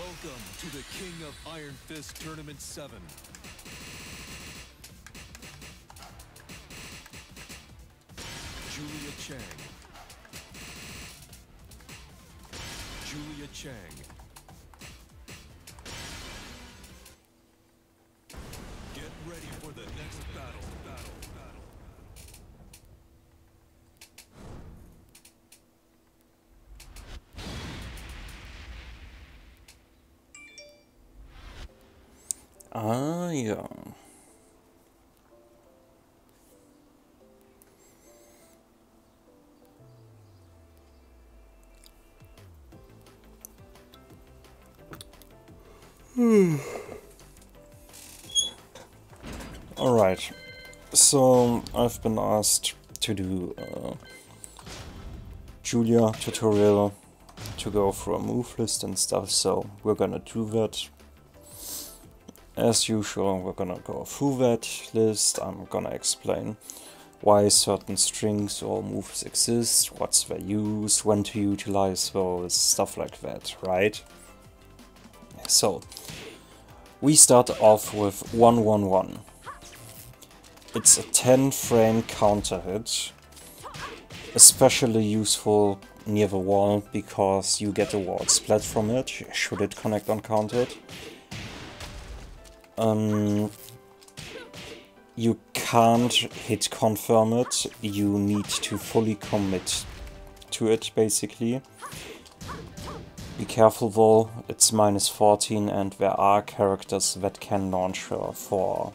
Welcome to the King of Iron Fist Tournament 7. Julia Chang. Julia Chang. Get ready for the next battle. Ah, ja. Alright, so I've been asked to do a Julia tutorial to go through a move list and stuff, so we're gonna do that. As usual, we're gonna go through that list. I'm gonna explain why certain strings or moves exist, what's their use, when to utilize those, stuff like that, right? So, we start off with 111. It's a 10 frame counter hit, especially useful near the wall because you get a wall splat from it, should it connect uncounted. You can't hit confirm it, you need to fully commit to it basically. Be careful though, it's -14 and there are characters that can launch her for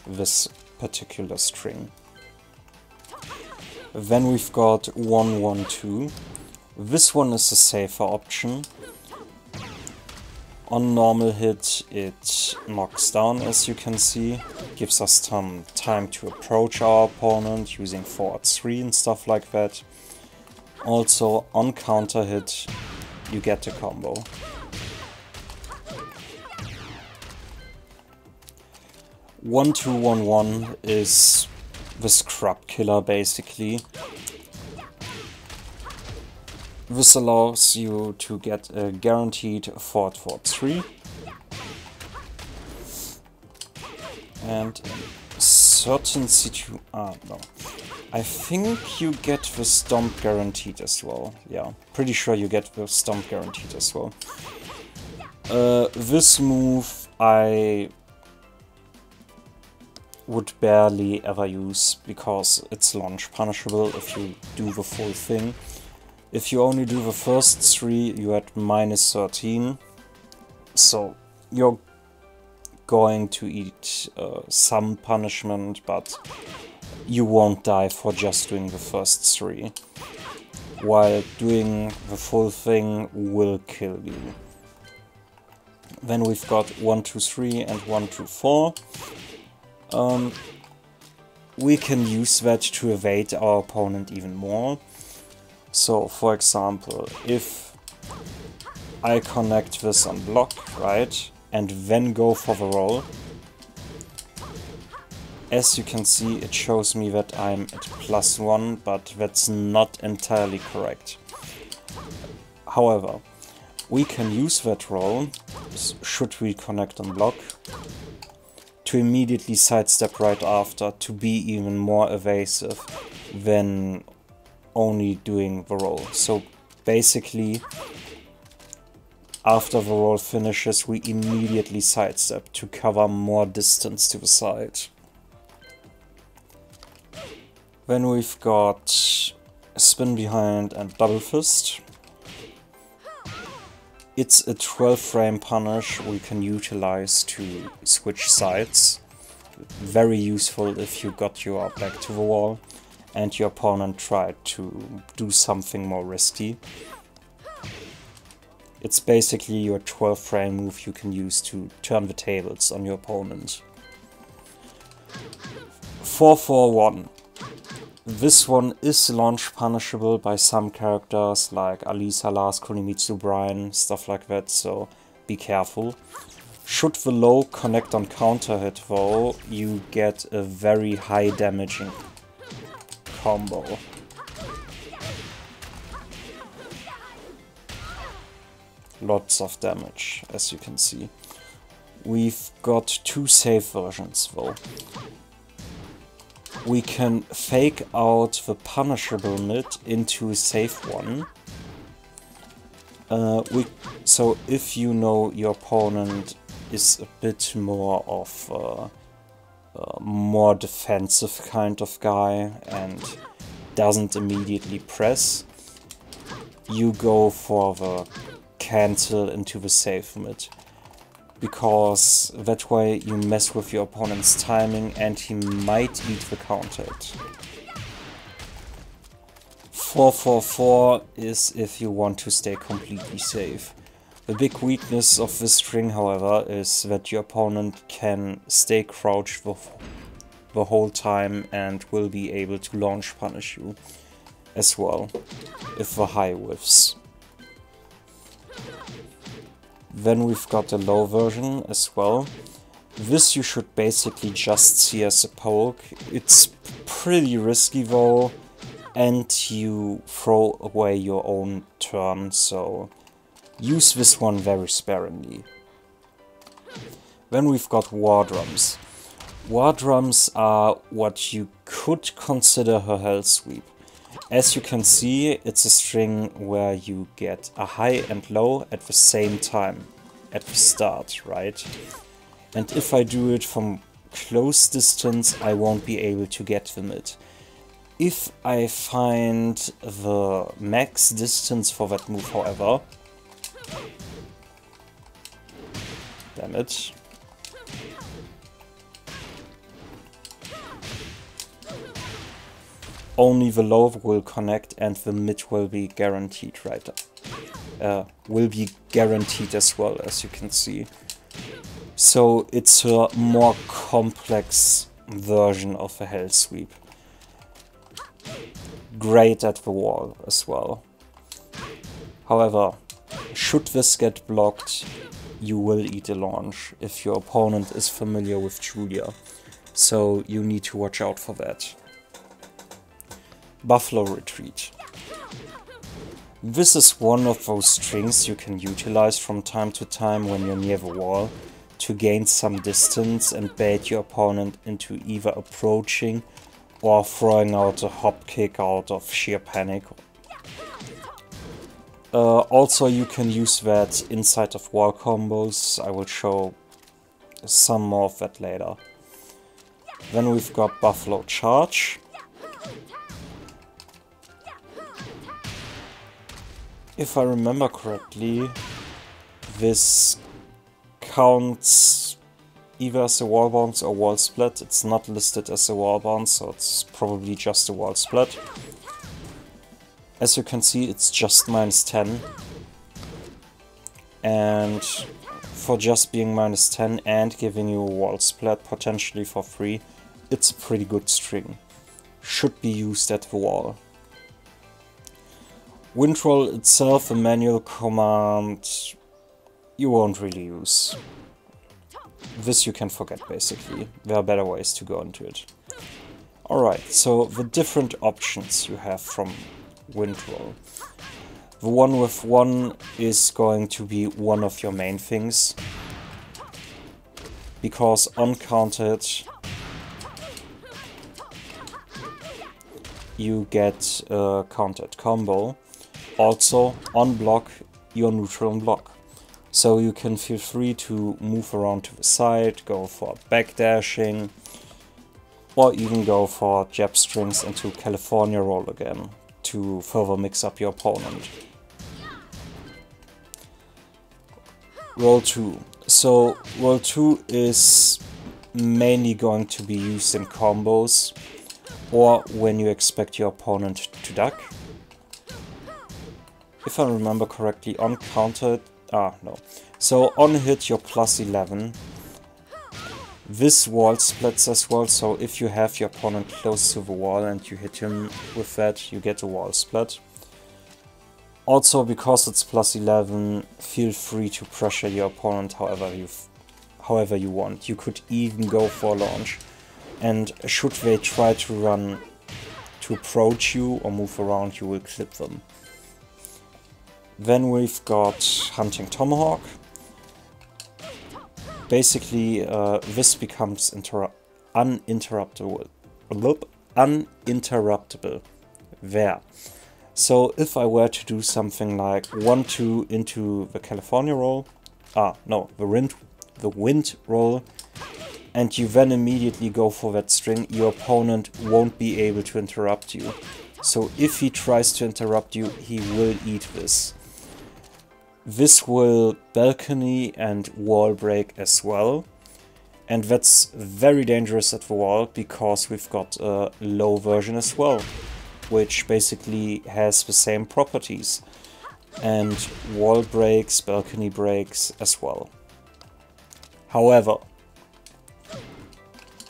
this particular string. Then we've got 112. This one is a safer option. On normal hit it knocks down, as you can see, gives us some time to approach our opponent using forward 3 and stuff like that. Also on counter hit you get the combo. One 2-1-1 is the scrub killer basically. This allows you to get a guaranteed forward 3. And in certain no. I think you get the stomp guaranteed as well. Yeah, pretty sure you get the stomp guaranteed as well. This move I would barely ever use because it's launch punishable if you do the full thing. If you only do the first 3, you're at -13, so you're going to eat some punishment, but you won't die for just doing the first 3, while doing the full thing will kill you. Then we've got 1-2-3 and 1-2-4. We can use that to evade our opponent even more. So, for example, if I connect this on block, right, and then go for the roll, as you can see it shows me that I'm at +1, but that's not entirely correct. However, we can use that roll, should we connect on block, to immediately sidestep right after to be even more evasive than only doing the roll. So basically, after the roll finishes, we immediately sidestep to cover more distance to the side. Then we've got spin behind and double fist. It's a 12 frame punish we can utilize to switch sides. Very useful if you got your back to the wall and your opponent tried to do something more risky. It's basically your 12 frame move you can use to turn the tables on your opponent. 4-4-1. This one is launch punishable by some characters like Alisa, Lars, Kunimitsu, Brian, stuff like that, so be careful. Should the low connect on counter hit though, you get a very high damaging combo. lots of damage, as you can see. We've got two safe versions though. We can fake out the punishable mid into a safe one. So if you know your opponent is a bit more of a more defensive kind of guy and doesn't immediately press, you go for the cancel into the safe mid, because that way you mess with your opponent's timing and he might eat the counter hit. 4-4-4 is if you want to stay completely safe. The big weakness of this string, however, is that your opponent can stay crouched the whole time and will be able to launch punish you as well, if the high whiffs. Then we've got the low version as well. This you should basically just see as a poke. It's pretty risky though, and you throw away your own turn, so use this one very sparingly. Then we've got War Drums. War Drums are what you could consider her Hell Sweep. As you can see, it's a string where you get a high and low at the same time, at the start, right? And if I do it from close distance, I won't be able to get the mid. If I find the max distance for that move, however, damn it. Only the low will connect and the mid will be guaranteed, right? Will be guaranteed as well, as you can see. So it's a more complex version of a Hell Sweep. Great at the wall as well. However, should this get blocked, you will eat a launch if your opponent is familiar with Julia. So you need to watch out for that. Buffalo Retreat. This is one of those strings you can utilize from time to time when you're near the wall to gain some distance and bait your opponent into either approaching or throwing out a hop kick out of sheer panic. Also you can use that inside of wall combos. I will show some more of that later. Then we've got Buffalo Charge. If I remember correctly, this counts either as a wall bounce or wall split. It's not listed as a wall bounce, so it's probably just a wall split. As you can see, it's just -10. And for just being -10 and giving you a wall split potentially for free, it's a pretty good string. Should be used at the wall. Windroll itself, a manual command, you won't really use. This you can forget basically. There are better ways to go into it. Alright, so the different options you have from Windroll. The 1-with-1 is going to be one of your main things, because uncounted you get a countered combo. Also, on block, you're neutral and block. So you can feel free to move around to the side, go for backdashing, or even go for jab strings into California roll again to further mix up your opponent. Roll 2. So roll 2 is mainly going to be used in combos or when you expect your opponent to duck. If I remember correctly, on countered, no. So on hit you're +11. This wall splits as well, so if you have your opponent close to the wall and you hit him with that, you get a wall split. Also, because it's +11, feel free to pressure your opponent however you want. You could even go for launch, and should they try to run to approach you or move around, you will clip them. Then we've got Hunting Tomahawk. Basically, this becomes uninterruptible. Uninterruptible. There. So if I were to do something like 1-2 into the California roll, the wind roll, and you then immediately go for that string, your opponent won't be able to interrupt you. So if he tries to interrupt you, he will eat this. This will balcony and wall break as well. And that's very dangerous at the wall, because we've got a low version as well, which basically has the same properties. And wall breaks, balcony breaks as well. However,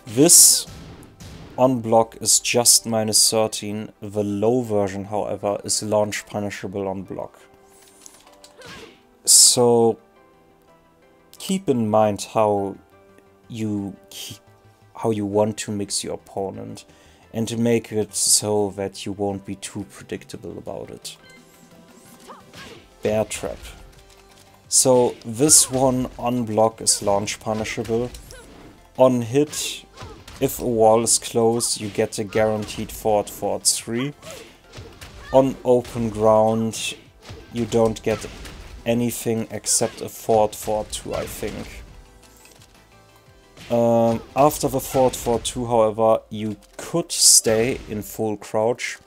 this on block is just -13. The low version, however, is launch punishable on block. So keep in mind how you want to mix your opponent, and to make it so that you won't be too predictable about it. Bear Trap. So this one on block is launch punishable. On hit, if a wall is closed, you get a guaranteed forward 3. On open ground, you don't get anything except a forward 2, I think. After the forward 2, however, you could stay in full crouch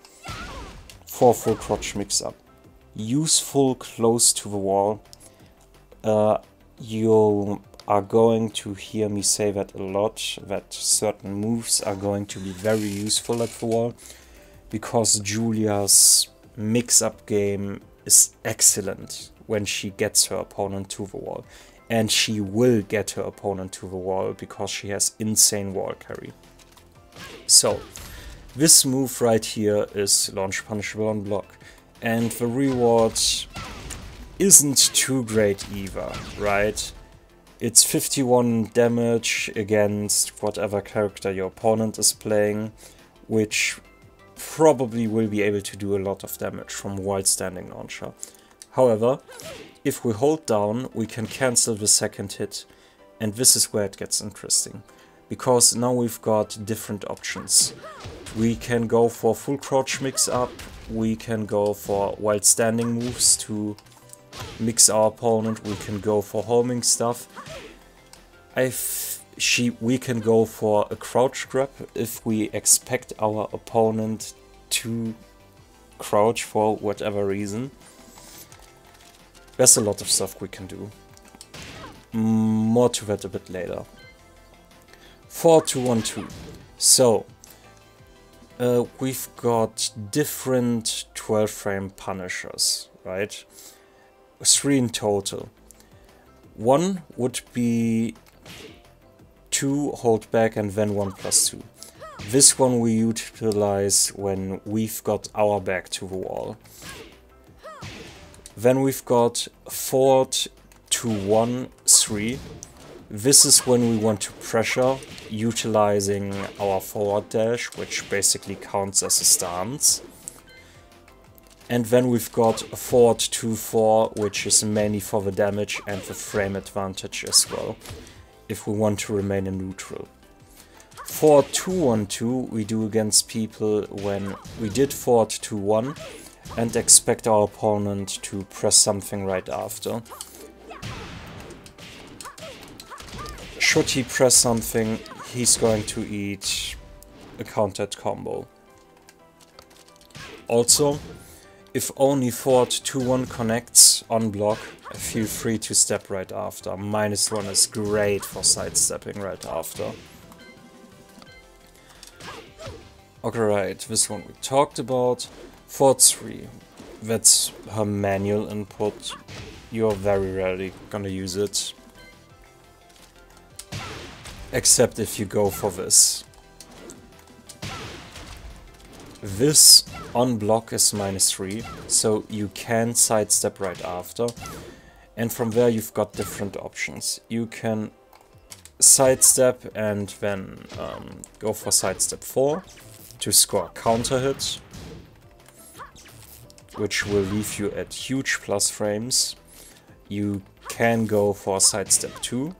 for full crouch mix-up. Useful close to the wall. You are going to hear me say that a lot, that certain moves are going to be very useful at the wall, because Julia's mix-up game is excellent when she gets her opponent to the wall. And she will get her opponent to the wall, because she has insane wall carry. So, this move right here is launch punishable on block. And the reward isn't too great either, right? It's 51 damage against whatever character your opponent is playing, which probably will be able to do a lot of damage from Wild Standing Launcher. However, if we hold down, we can cancel the second hit, and this is where it gets interesting, because now we've got different options. We can go for full crouch mix up, we can go for Wild Standing moves to mix our opponent, we can go for homing stuff. We can go for a crouch grab if we expect our opponent to crouch for whatever reason. There's a lot of stuff we can do. More to that a bit later. 4-2-1-2. So, we've got different 12 frame punishers, right? 3 in total. One would be 2 hold back and then 1+2. This one we utilize when we've got our back to the wall. Then we've got forward 2-1-3. This is when we want to pressure, utilizing our forward dash, which basically counts as a stance. And then we've got a forward 2-4, which is mainly for the damage and the frame advantage as well, if we want to remain in neutral. Forward 2-1-2 we do against people when we did forward 2-1 and expect our opponent to press something right after. Should he press something, he's going to eat a countered combo. Also, if only forward 2-1 connects on block, feel free to step right after. -1 is great for sidestepping right after. Alright, this one we talked about. Forward 3, that's her manual input. You're very rarely gonna use it. Except if you go for this. This on block is -3, so you can sidestep right after. And from there you've got different options. You can sidestep and then go for sidestep 4 to score a counter hit. which will leave you at huge plus frames. You can go for sidestep 2,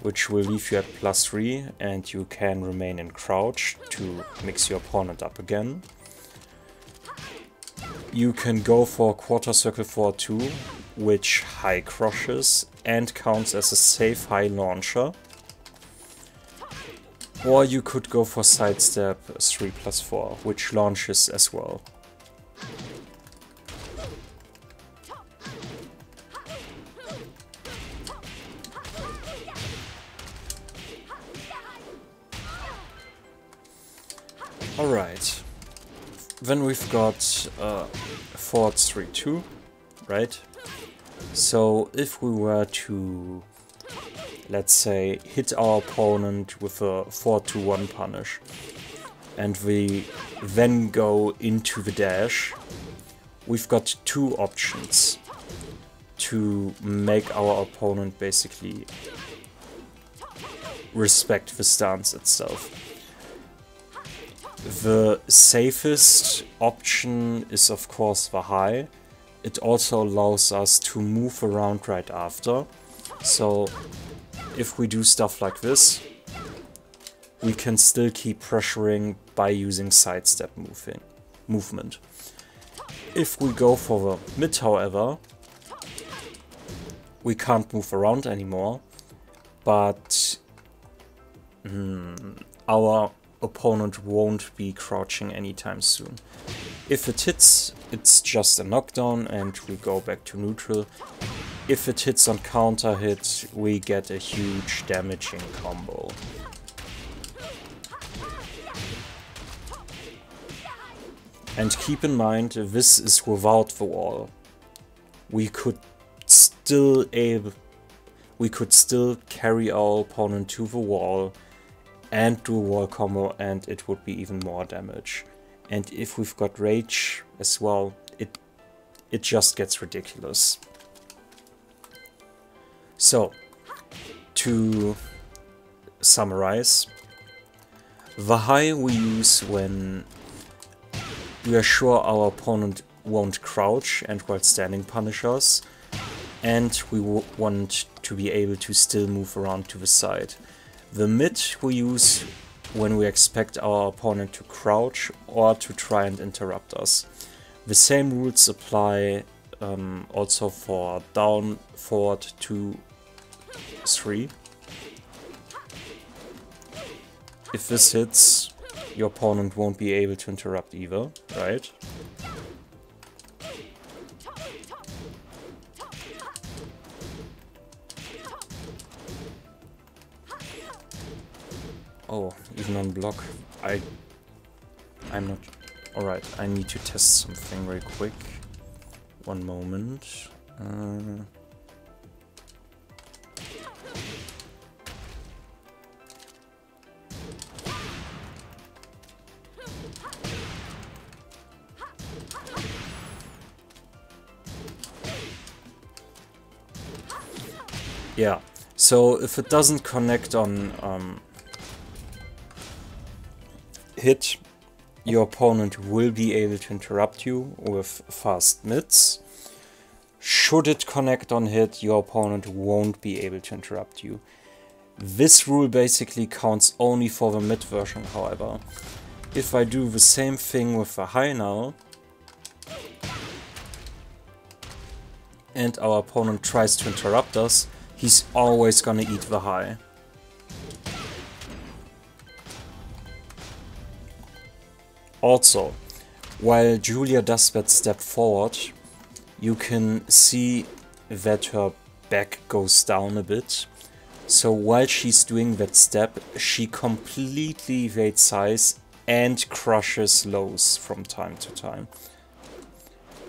which will leave you at +3, and you can remain in crouch to mix your opponent up again. You can go for quarter circle 4-2, which high crushes and counts as a safe high launcher. Or you could go for sidestep 3+4, which launches as well. Alright, then we've got forward 3-2, right? So if we were to, let's say, hit our opponent with a 4-2-1 punish, and we then go into the dash, we've got two options to make our opponent basically respect the stance itself. The safest option is of course the high. It also allows us to move around right after. So if we do stuff like this, we can still keep pressuring by using sidestep movement. If we go for the mid, however, we can't move around anymore, but our opponent won't be crouching anytime soon. If it hits, it's just a knockdown and we go back to neutral. If it hits on counter hit, we get a huge damaging combo. And keep in mind, this is without the wall. We could still carry our opponent to the wall and do a wall combo, and it would be even more damage. And if we've got rage as well, it just gets ridiculous. So, to summarize, the high we use when we are sure our opponent won't crouch and while standing punish us, and we want to be able to still move around to the side. The mid we use when we expect our opponent to crouch or to try and interrupt us. The same rules apply also for down, forward, 2, 3. If this hits, your opponent won't be able to interrupt either, right? Oh, even on block. I'm not... Alright, I need to test something very quick. One moment. Yeah, so if it doesn't connect on hit, your opponent will be able to interrupt you with fast mids. Should it connect on hit, your opponent won't be able to interrupt you. This rule basically counts only for the mid version, however. If I do the same thing with the high now, and our opponent tries to interrupt us, he's always gonna eat the high. Also, while Julia does that step forward, you can see that her back goes down a bit. So while she's doing that step, she completely evades highs and crushes lows from time to time.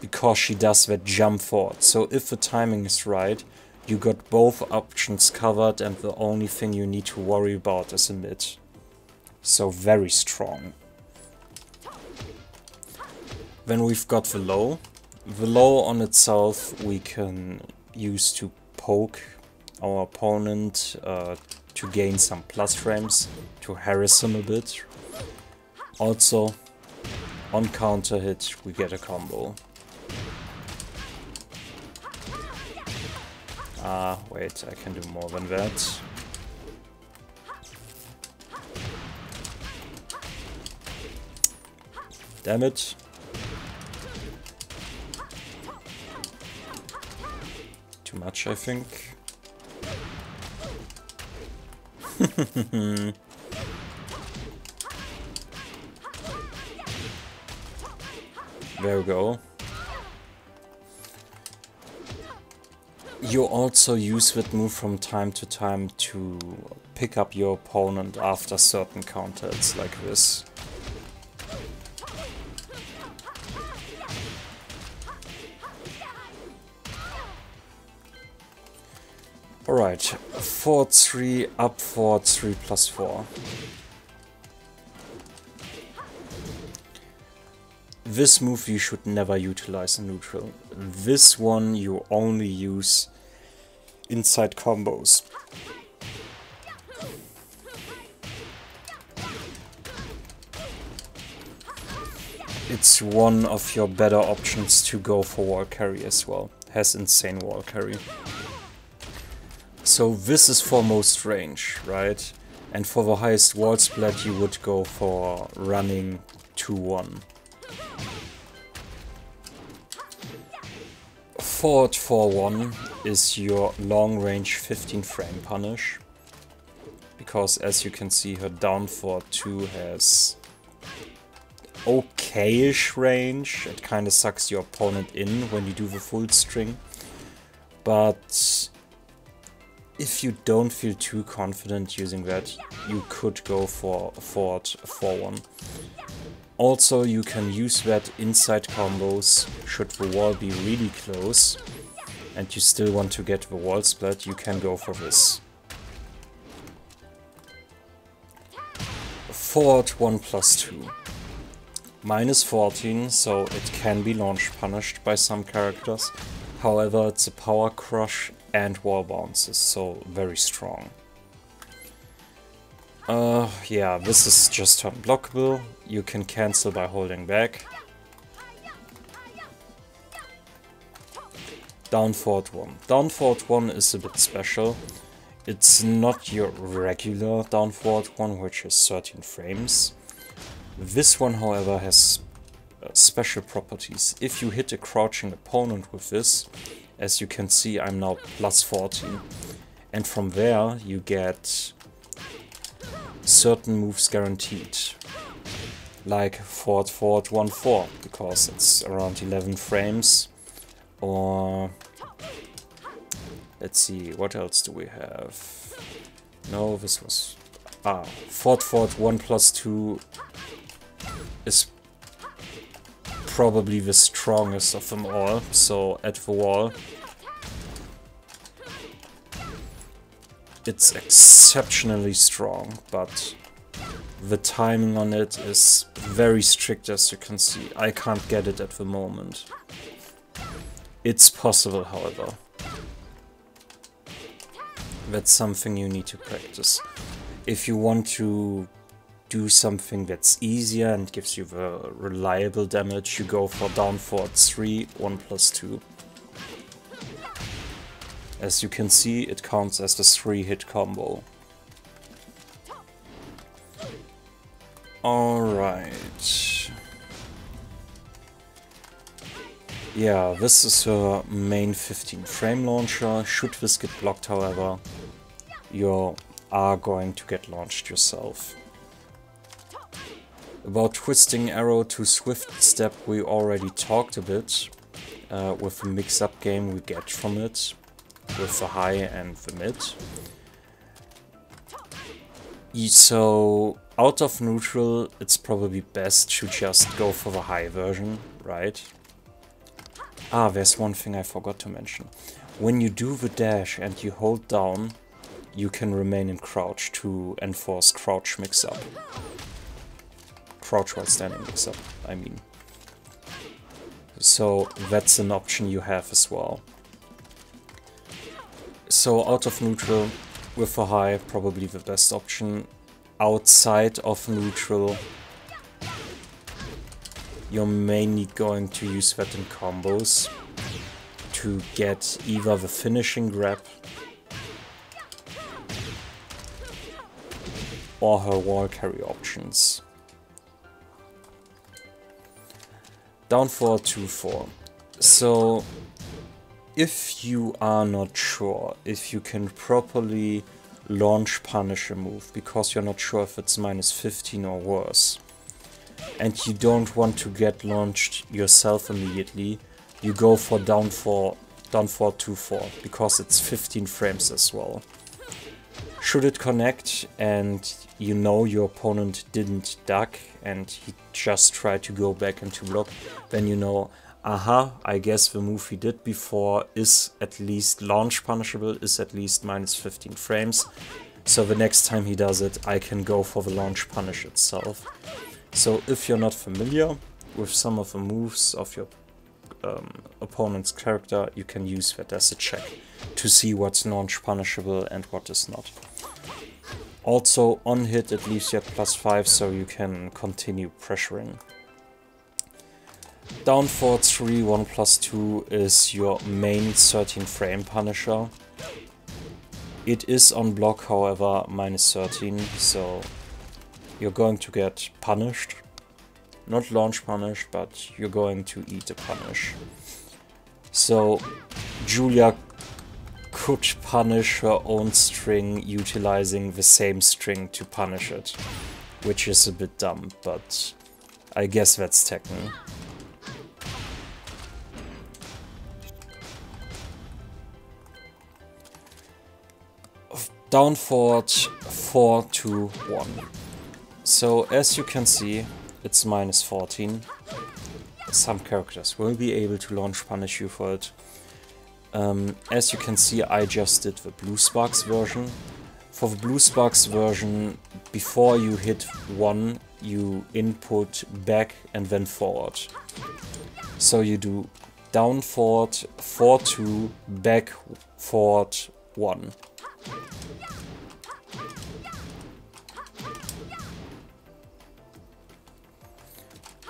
Because she does that jump forward. So if the timing is right, you got both options covered and the only thing you need to worry about is a mid. So very strong. Then we've got the low. The low on itself we can use to poke our opponent to gain some plus frames, to harass him a bit. Also, On counter hit, we get a combo. Ah, wait, I can do more than that. Damn it. Too much, I think. There we go. You also use that move from time to time to pick up your opponent after certain counter hits like this. Alright, forward 3, up forward 3 plus 4. This move you should never utilize in neutral. This one you only use inside combos. It's one of your better options to go for wall carry as well. Has insane wall carry. So this is for most range, right? And for the highest wall splat you would go for running 2-1. Forward 4-1 is your long range 15 frame punish. Because as you can see, her down forward 2 has okay-ish range. It kinda sucks your opponent in when you do the full string. But if you don't feel too confident using that, you could go for a forward 4-1. Also, you can use that inside combos should the wall be really close and you still want to get the wall splat, you can go for this. Forward 1 plus 2. Minus 14, so it can be launch punished by some characters. However, it's a power crush and wall bounces, so very strong. Yeah, this is just unblockable. You can cancel by holding back. Down forward 1. Down forward 1 is a bit special. It's not your regular down forward 1, which is 13 frames. This one, however, has special properties. If you hit a crouching opponent with this, as you can see, I'm now plus 14. And from there, you get certain moves guaranteed. Like forward 1-4, because it's around 11 frames. Or let's see, what else do we have? No, this was forward 1 plus 2 is probably the strongest of them all. So at the wall, it's exceptionally strong, but the timing on it is very strict, as you can see. I can't get it at the moment. It's possible, however. That's something you need to practice. If you want to do something that's easier and gives you the reliable damage, you go for down forward 3, 1 plus 2. As you can see, it counts as the 3-hit combo. Alright. Yeah, this is her main 15 frame launcher. Should this get blocked, however, you are going to get launched yourself. About twisting arrow to swift step we already talked a bit, with the mix-up game we get from it, with the high and the mid. So out of neutral, it's probably best to just go for the high version, right? Ah, there's one thing I forgot to mention. When you do the dash and you hold down, you can remain in crouch to enforce crouch mix-up. Crouch while standing mix-up, I mean. So that's an option you have as well. So out of neutral, with a high, probably the best option. Outside of neutral, you're mainly going to use that in combos to get either the finishing grab or her wall carry options. Down 4, 2, 4. So if you are not sure if you can properly launch punish a move because you're not sure if it's -15 or worse, and you don't want to get launched yourself immediately, you go for down 4, 2, 4, because it's 15 frames as well. Should it connect and you know your opponent didn't duck and he just tried to go back into block, then you know, aha, I guess the move he did before is at least launch punishable, is at least -15 frames. So the next time he does it, I can go for the launch punish itself. So if you're not familiar with some of the moves of your opponent's character, you can use that as a check to see what's launch punishable and what is not. Also, on hit it leaves you at +5, so you can continue pressuring. Down 4, 3, 1 + 2 is your main 13 frame punisher. It is on block, however, -13, so you're going to get punished. Not launch punished, but you're going to eat a punish. So Julia could punish her own string utilizing the same string to punish it, which is a bit dumb, but I guess that's Tekken. Down forward 4, 2, 1. So as you can see, it's -14. Some characters will be able to launch punish you for it. As you can see, I just did the Blue Sparks version. For the Blue Sparks version, before you hit 1, you input back and then forward. So you do down forward, 4, 2, back, forward, 1.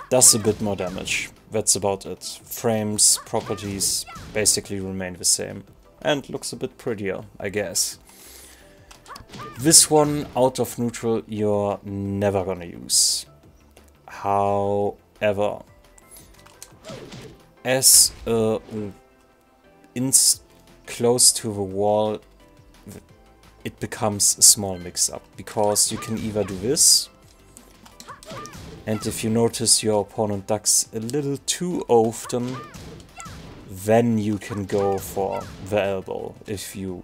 Does a bit more damage. That's about it. Frames, properties basically remain the same. And looks a bit prettier, I guess. This one, out of neutral, you're never gonna use. However, as close to the wall, it becomes a small mix-up. Because you can either do this, and if you notice your opponent ducks a little too often, then you can go for the elbow if you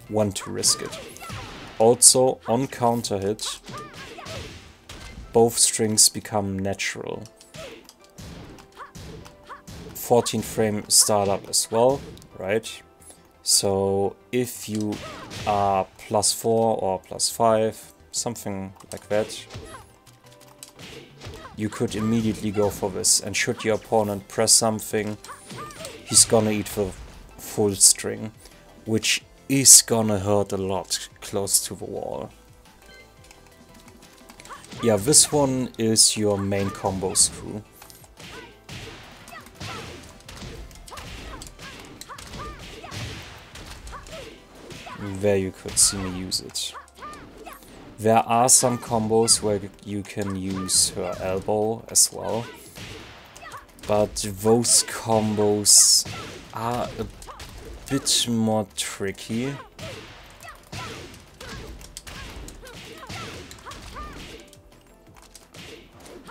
want to risk it. Also, on counter hit, both strings become natural. 14 frame startup as well, right? So if you are +4 or +5, something like that, you could immediately go for this, and should your opponent press something, he's gonna eat the full string, which is gonna hurt a lot close to the wall. Yeah, this one is your main combo screw. There you could see me use it. There are some combos where you can use her elbow as well, but those combos are a bit more tricky.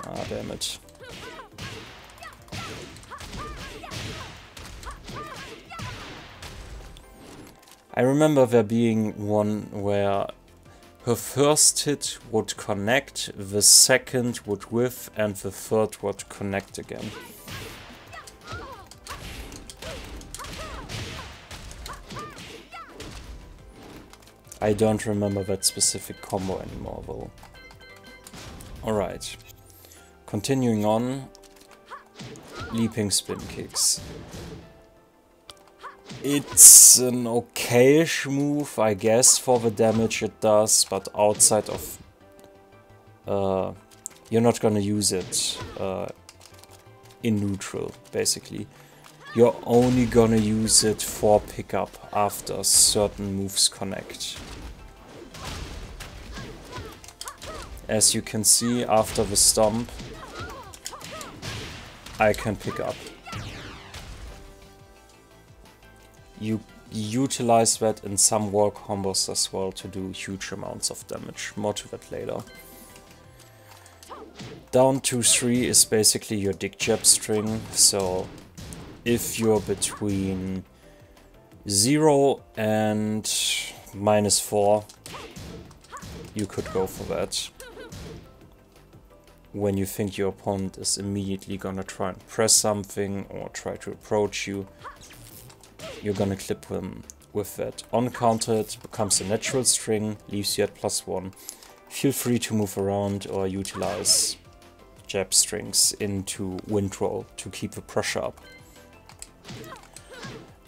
Ah, damn it. I remember there being one where her first hit would connect, the second would whiff, and the third would connect again. I don't remember that specific combo anymore though. Alright. Continuing on. Leaping spin kicks. It's an okayish move, I guess, for the damage it does, but outside of... you're not gonna use it in neutral, basically. You're only gonna use it for pickup after certain moves connect. As you can see, after the stomp, I can pick up. You utilize that in some wall combos as well to do huge amounts of damage. More to that later. Down 2-3 is basically your dick jab string, so if you're between 0 and -4, you could go for that. When you think your opponent is immediately gonna try and press something or try to approach you, you're gonna clip him with that. On counter, it becomes a natural string, leaves you at +1. Feel free to move around or utilize jab strings into wind roll to keep the pressure up.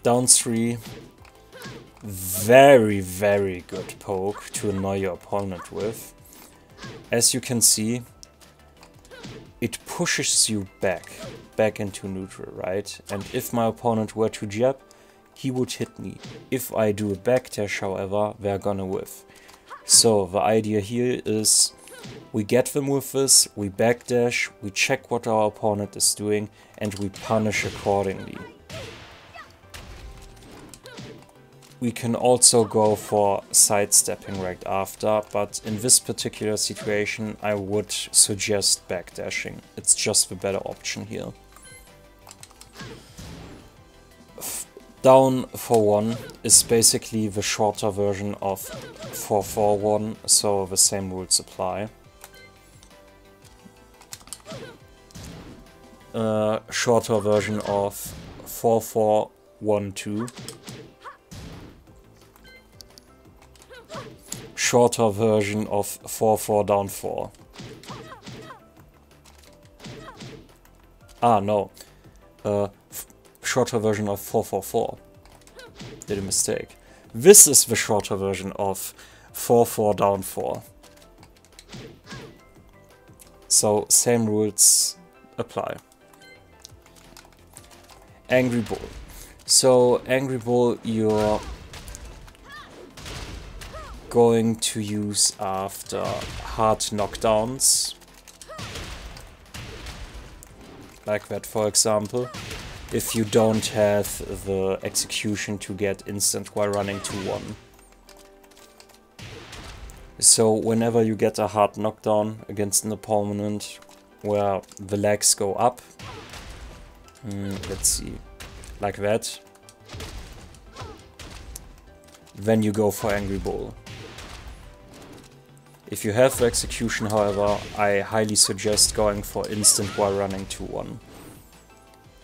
Down 3, very, very good poke to annoy your opponent with. As you can see, it pushes you back into neutral, right? And if my opponent were to jab, he would hit me. If I do a backdash, however, they're gonna whiff. So the idea here is we get them with this, we backdash, we check what our opponent is doing, and we punish accordingly. We can also go for sidestepping right after, but in this particular situation I would suggest backdashing. It's just the better option here. Down 4-1 is basically the shorter version of 4-4-1, so the same rules apply. Shorter version of 4-4-1-2. Shorter version of 4-4 down 4. Ah, no. Shorter version of 4-4-4. Did a mistake. This is the shorter version of 4-4 down 4. So, same rules apply. Angry Bull. So, Angry Bull, you're going to use after hard knockdowns. Like that, for example. If you don't have the execution to get instant while running to 1. So whenever you get a hard knockdown against an opponent where the legs go up, let's see, like that, then you go for Angry Bull. If you have the execution, however, I highly suggest going for instant while running to 1.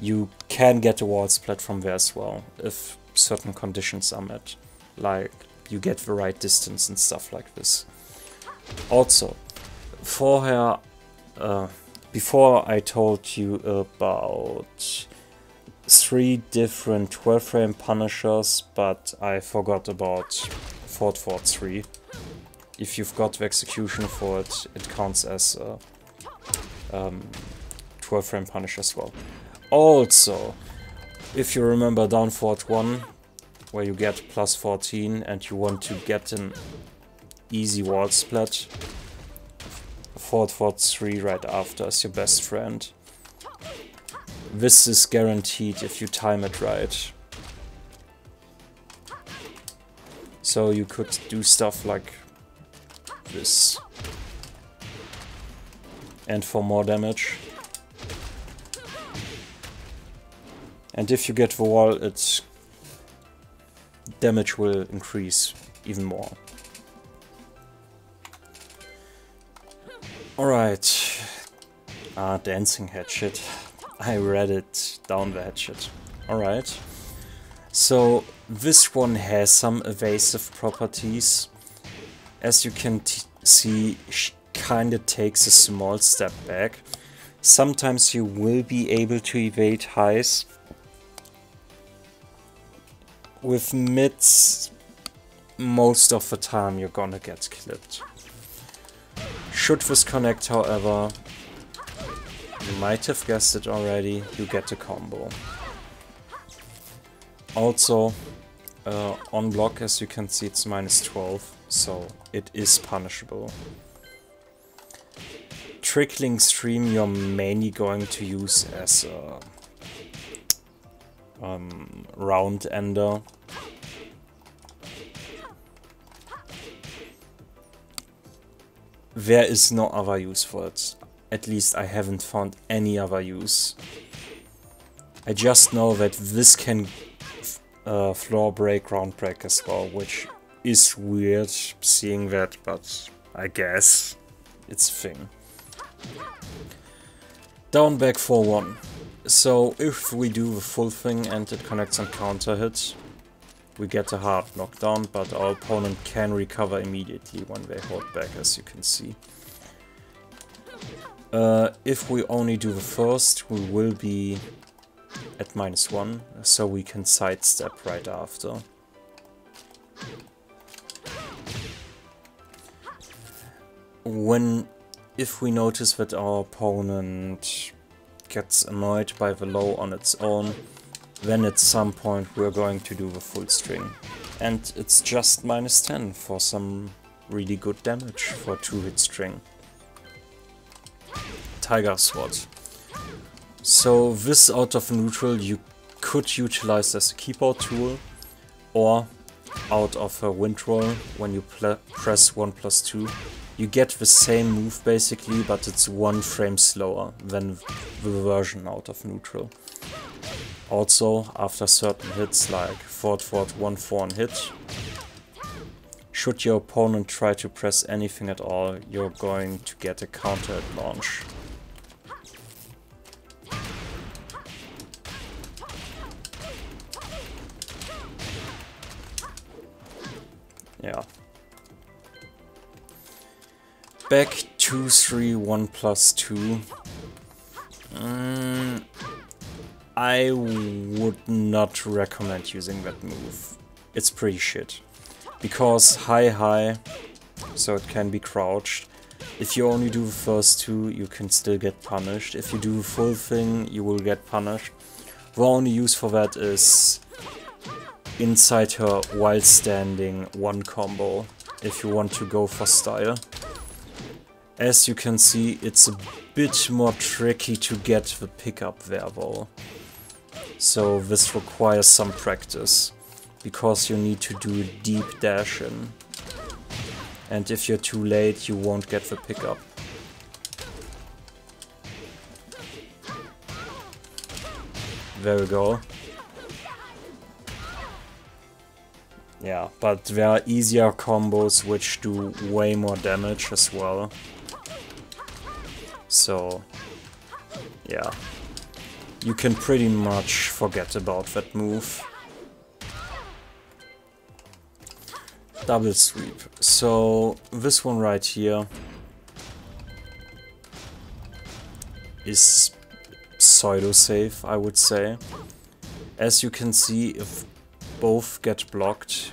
You can get a wall split from there as well, if certain conditions are met, like you get the right distance and stuff like this. Also, before I told you about 3 different 12 frame punishers, but I forgot about 4-4-3. If you've got the execution for it, it counts as a 12 frame punish as well. Also, if you remember down 4-1, where you get +14 and you want to get an easy wall split, 4-4-3 right after is your best friend. This is guaranteed if you time it right. So you could do stuff like this. And for more damage. And if you get the wall, its damage will increase even more. Alright. Dancing headshot. I read it down the headshot. Alright. So this one has some evasive properties. As you can see, she kinda takes a small step back. Sometimes you will be able to evade highs. With mids, most of the time you're gonna get clipped. Should this connect, however, might have guessed it already, you get a combo. Also, on block, as you can see, it's -12, so it is punishable. Trickling Stream you're mainly going to use as a round ender. There is no other use for it. At least I haven't found any other use. I just know that this can floor break, ground break as well, which is weird seeing that, but I guess it's a thing. Down back for 1. So if we do the full thing and it connects on counter hit, we get a hard knockdown, but our opponent can recover immediately when they hold back, as you can see. If we only do the first, we will be at -1, so we can sidestep right after. If we notice that our opponent gets annoyed by the low on its own, then at some point we're going to do the full string. And it's just -10 for some really good damage for a 2-hit string. Tiger Sword. So this out of neutral you could utilize as a keyboard tool, or out of a wind roll when you press 1+2. You get the same move basically, but it's 1 frame slower than the version out of neutral. Also, after certain hits like forward forward 1-4 and hit, should your opponent try to press anything at all, you're going to get a counter at launch. Yeah. Back 2-3 1+2. I would not recommend using that move. It's pretty shit. Because high, so it can be crouched. If you only do the first 2, you can still get punished. If you do the full thing, you will get punished. The only use for that is inside her while standing 1 combo, if you want to go for style. As you can see, it's a bit more tricky to get the pickup there though. So this requires some practice, because you need to do a deep dash in. And if you're too late, you won't get the pickup. There we go. Yeah, but there are easier combos which do way more damage as well. So, yeah. You can pretty much forget about that move. Double sweep. So, this one right here is pseudo-safe, I would say. As you can see, if both get blocked,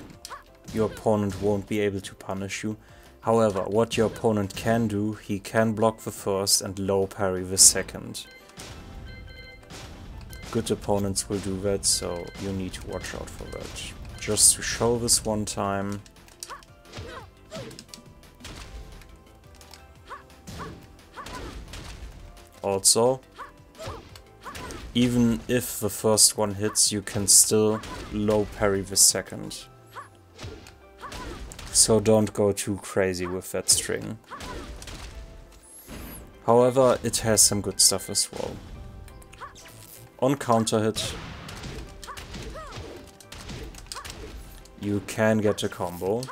your opponent won't be able to punish you. However, what your opponent can do, he can block the first and low parry the second. Good opponents will do that, so you need to watch out for that. Just to show this one time. Also, even if the first one hits, you can still low parry the second. So don't go too crazy with that string. However, it has some good stuff as well. On counter hit, you can get a combo.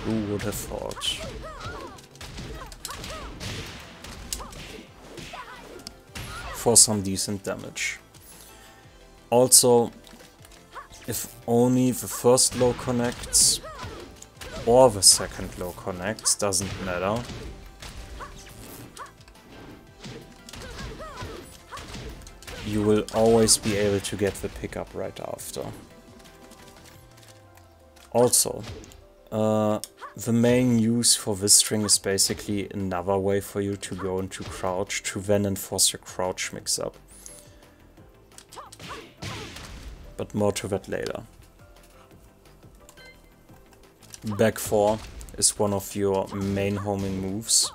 Who would have thought? For some decent damage. Also, if only the first low connects, or the second low connects, doesn't matter. You will always be able to get the pickup right after. Also, The main use for this string is basically another way for you to go into crouch to then enforce your crouch mix-up. But more to that later. Back 4 is one of your main homing moves.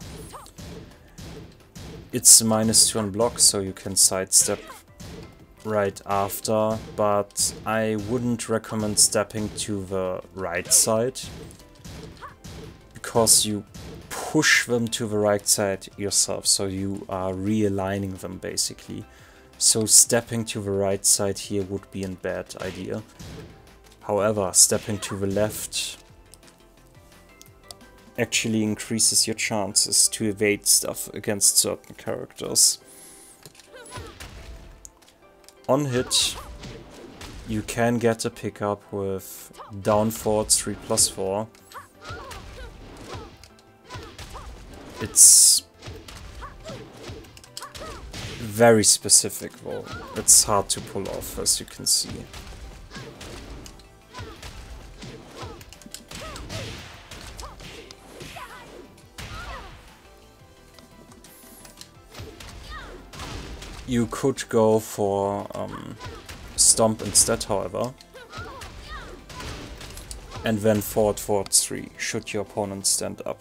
It's -2 on block, so you can sidestep right after, but I wouldn't recommend stepping to the right side, because you push them to the right side yourself, so you are realigning them basically. So stepping to the right side here would be a bad idea. However, stepping to the left actually increases your chances to evade stuff against certain characters. On hit, you can get a pickup with down forward 3+4. It's very specific though. It's hard to pull off, as you can see. You could go for Stomp instead, however, and then forward 3 should your opponent stand up.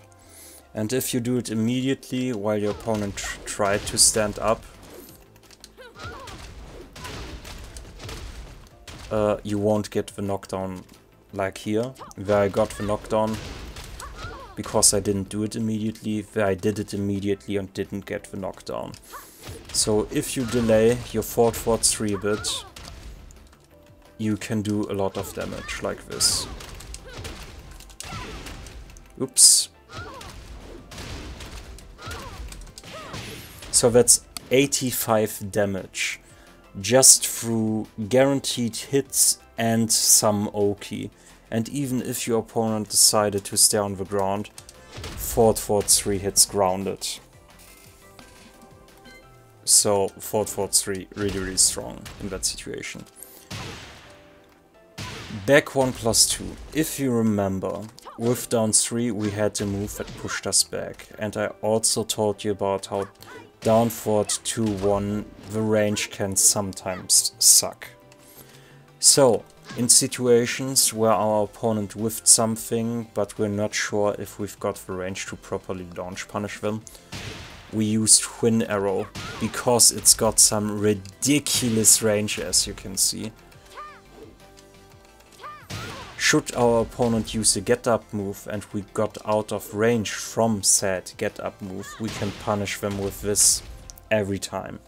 And if you do it immediately while your opponent tried to stand up, you won't get the knockdown like here, where I got the knockdown because I didn't do it immediately, where I did it immediately and didn't get the knockdown. So if you delay your forward 3 a bit, you can do a lot of damage like this. Oops. So that's 85 damage, just through guaranteed hits and some Oki. And even if your opponent decided to stay on the ground, forward 3 hits grounded. So forward 3 really strong in that situation. Back 1+2. If you remember, with down 3 we had a move that pushed us back, and I also told you about how down forward 2-1 the range can sometimes suck. So in situations where our opponent whiffed something but we're not sure if we've got the range to properly launch punish them, we used Twin Arrow because it's got some ridiculous range, as you can see. Should our opponent use a get up move and we got out of range from said get up move, we can punish them with this every time.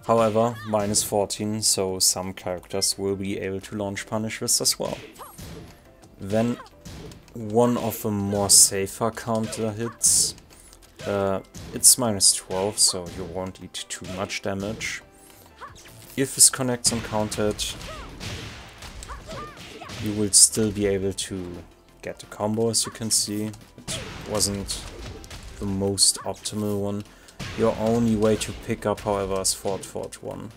However, -14, so some characters will be able to launch punish this as well. Then one of the more safer counter hits, it's -12, so you won't eat too much damage. If this connects on counter hit, you will still be able to get a combo, as you can see. It wasn't the most optimal one. Your only way to pick up, however, is forward 1.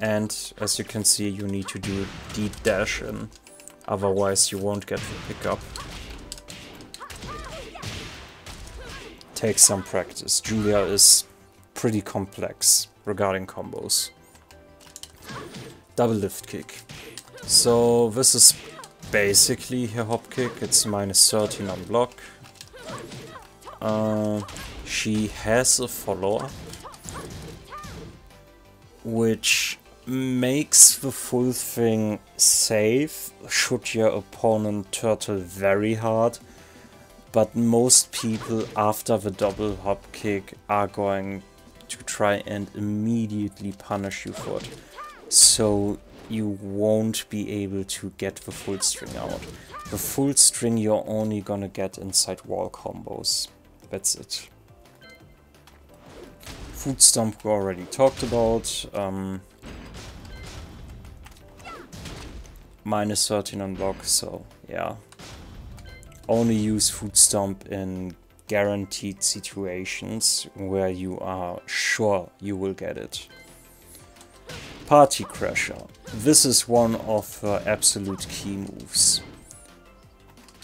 And as you can see, you need to do deep dash in, otherwise you won't get the pickup. Take some practice. Julia is pretty complex regarding combos. Double lift kick. So this is basically her hop kick. It's -13 on block. She has a follow-up, which makes the full thing safe should your opponent turtle very hard, but most people after the double hop kick are going to try and immediately punish you for it, so you won't be able to get the full string out. The full string you're only gonna get inside wall combos. That's it. Foot stomp we already talked about. minus 13 on block, so yeah. Only use Food Stomp in guaranteed situations where you are sure you will get it. Party Crasher. This is one of her absolute key moves,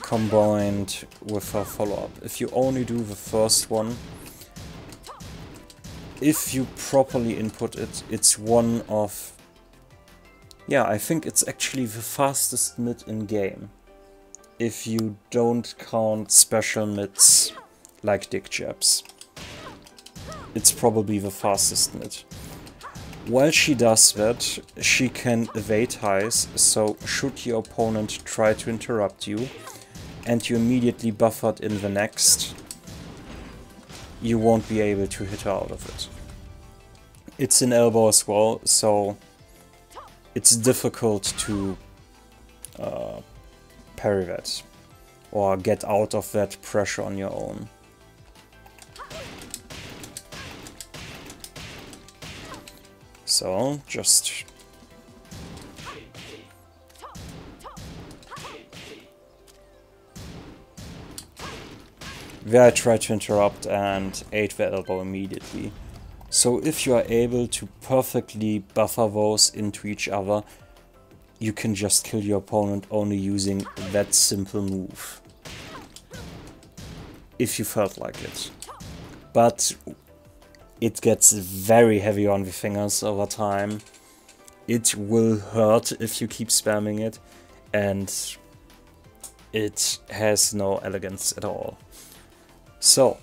combined with her follow-up. If you only do the first one, if you properly input it, it's one of... yeah, I think it's actually the fastest mid in game. If you don't count special mids like Dick Jabs. It's probably the fastest mid. While she does that, she can evade highs, so should your opponent try to interrupt you and you immediately buffered in the next, you won't be able to hit her out of it. It's an elbow as well, so it's difficult to parry that or get out of that pressure on your own. So, just... there I try to interrupt and ate the elbow immediately. So if you are able to perfectly buffer those into each other, you can just kill your opponent only using that simple move. If you felt like it. But it gets very heavy on the fingers over time. It will hurt if you keep spamming it, and it has no elegance at all. So,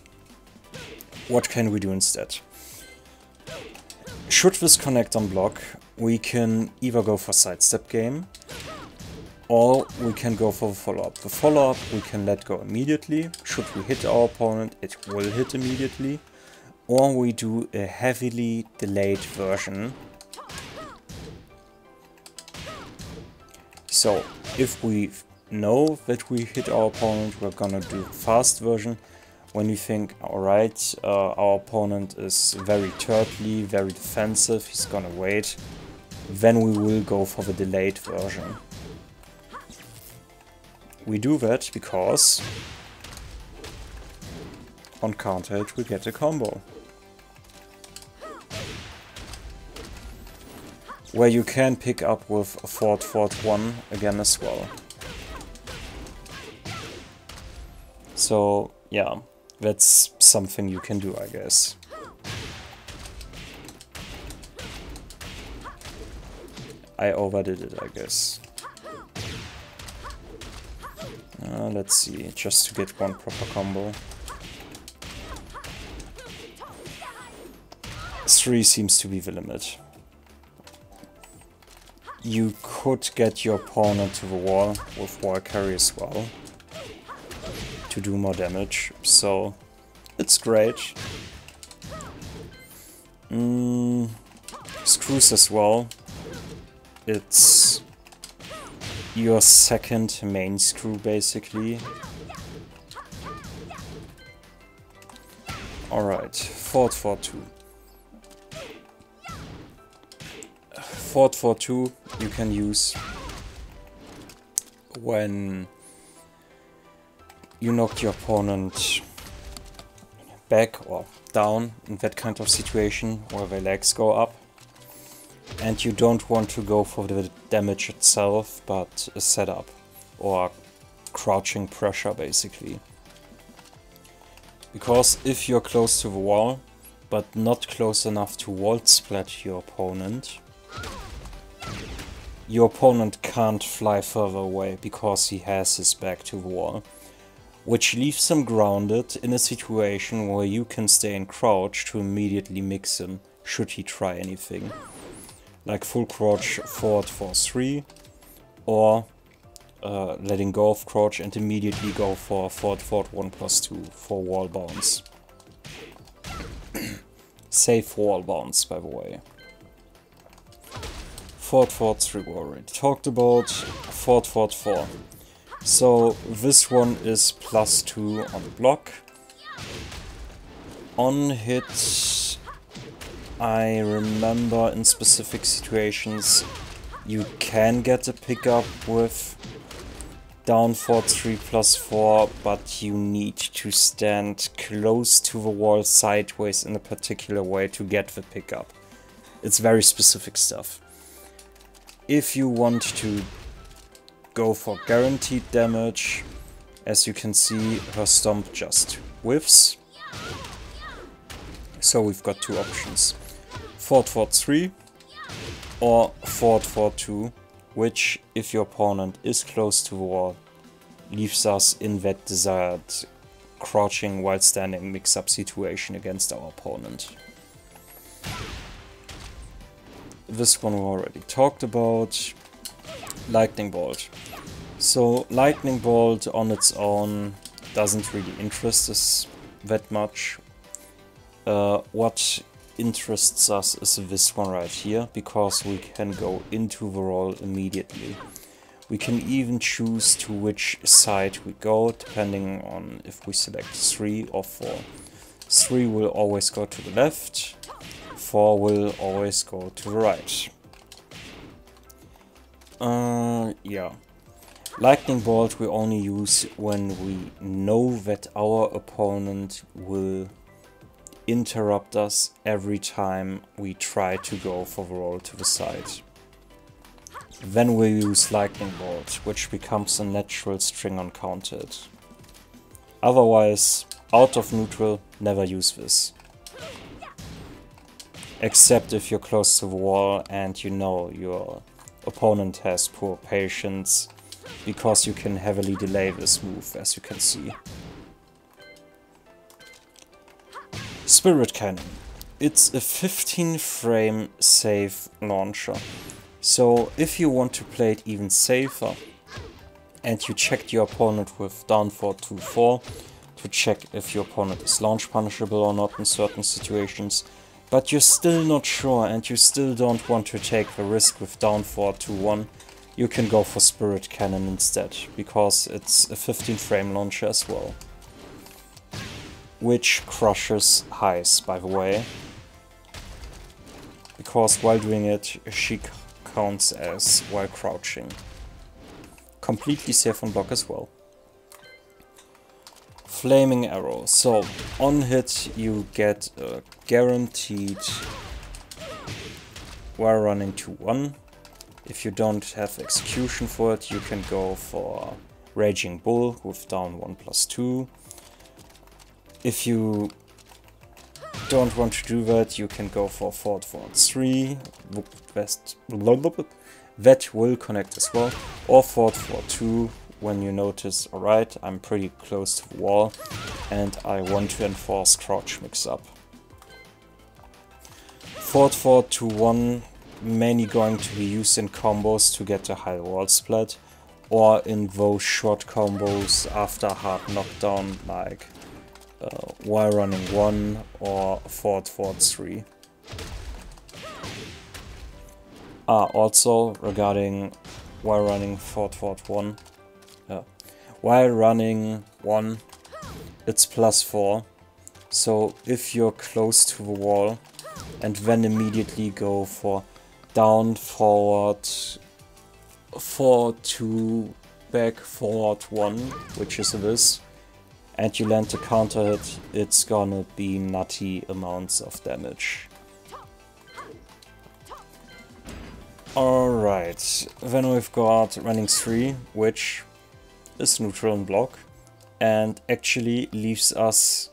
what can we do instead? Should this connect on block, we can either go for sidestep game, or we can go for the follow-up. The follow-up we can let go immediately. Should we hit our opponent, it will hit immediately. Or we do a heavily delayed version. So, if we know that we hit our opponent, we're gonna do the fast version. When you think, alright, our opponent is very turtly, very defensive, he's gonna wait, then we will go for the delayed version. We do that because on counter hit we get a combo. Where you can pick up with a forward 1 again as well. So yeah, that's something you can do, I guess. I overdid it, I guess. Let's see, just to get one proper combo. 3 seems to be the limit. You could get your opponent to the wall with wall carry as well to do more damage, so it's great. Screws as well. It's your second main screw basically. Alright, forward 4-2. Forward 4-2 you can use when you knock your opponent back or down in that kind of situation where their legs go up and you don't want to go for the damage itself but a setup or crouching pressure basically. Because if you're close to the wall but not close enough to wall splat your opponent can't fly further away because he has his back to the wall, which leaves him grounded in a situation where you can stay in crouch to immediately mix him should he try anything. Like full crouch forward 4-3 or letting go of crouch and immediately go for forward 1+2 for wall bounce. Safe wall bounce, by the way. Forward 3 we already talked about. Forward 4. So this one is +2 on the block. On hit, I remember in specific situations you can get a pickup with down forward 3 plus 4, but you need to stand close to the wall sideways in a particular way to get the pickup. It's very specific stuff. If you want to go for guaranteed damage, as you can see, her stomp just whiffs. So we've got two options. Forward 3 or forward 2, which, if your opponent is close to the wall, leaves us in that desired crouching while standing mix-up situation against our opponent. This one we already talked about. Lightning Bolt. So Lightning Bolt on its own doesn't really interest us that much. What interests us is this one right here, because we can go into the roll immediately. We can even choose to which side we go, depending on if we select 3 or 4. 3 will always go to the left, 4 will always go to the right. Yeah. Lightning Bolt we only use when we know that our opponent will interrupt us every time we try to go for the roll to the side. Then we use Lightning Bolt, which becomes a natural string uncounted. Otherwise, out of neutral, never use this. Except if you're close to the wall and you know your opponent has poor patience, because you can heavily delay this move, as you can see. Spirit Cannon. It's a 15 frame safe launcher. So if you want to play it even safer, and you checked your opponent with down forward 2-4 to check if your opponent is launch punishable or not in certain situations, but you're still not sure and you still don't want to take the risk with down forward 2-1, you can go for Spirit Cannon instead, because it's a 15 frame launcher as well. Which crushes highs, by the way, because while doing it, she counts as while crouching. Completely safe on block as well. Flaming Arrow. So, on hit you get a guaranteed while running 2-1. If you don't have execution for it, you can go for Raging Bull with down 1+2. If you don't want to do that, you can go for forward 3. That will connect as well. Or forward 2 when you notice, alright, I'm pretty close to the wall and I want to enforce crouch mix-up. Forward 2-1 mainly going to be used in combos to get a high wall split, or in those short combos after hard knockdown, like while running 1 or forward 3. Also regarding while running forward 1, while running 1 it's +4, so if you're close to the wall and then immediately go for down forward 4-2 back forward 1, which is this, and you land a counter hit, it's gonna be nutty amounts of damage. Alright, then we've got running 3, which is neutral in block, and actually leaves us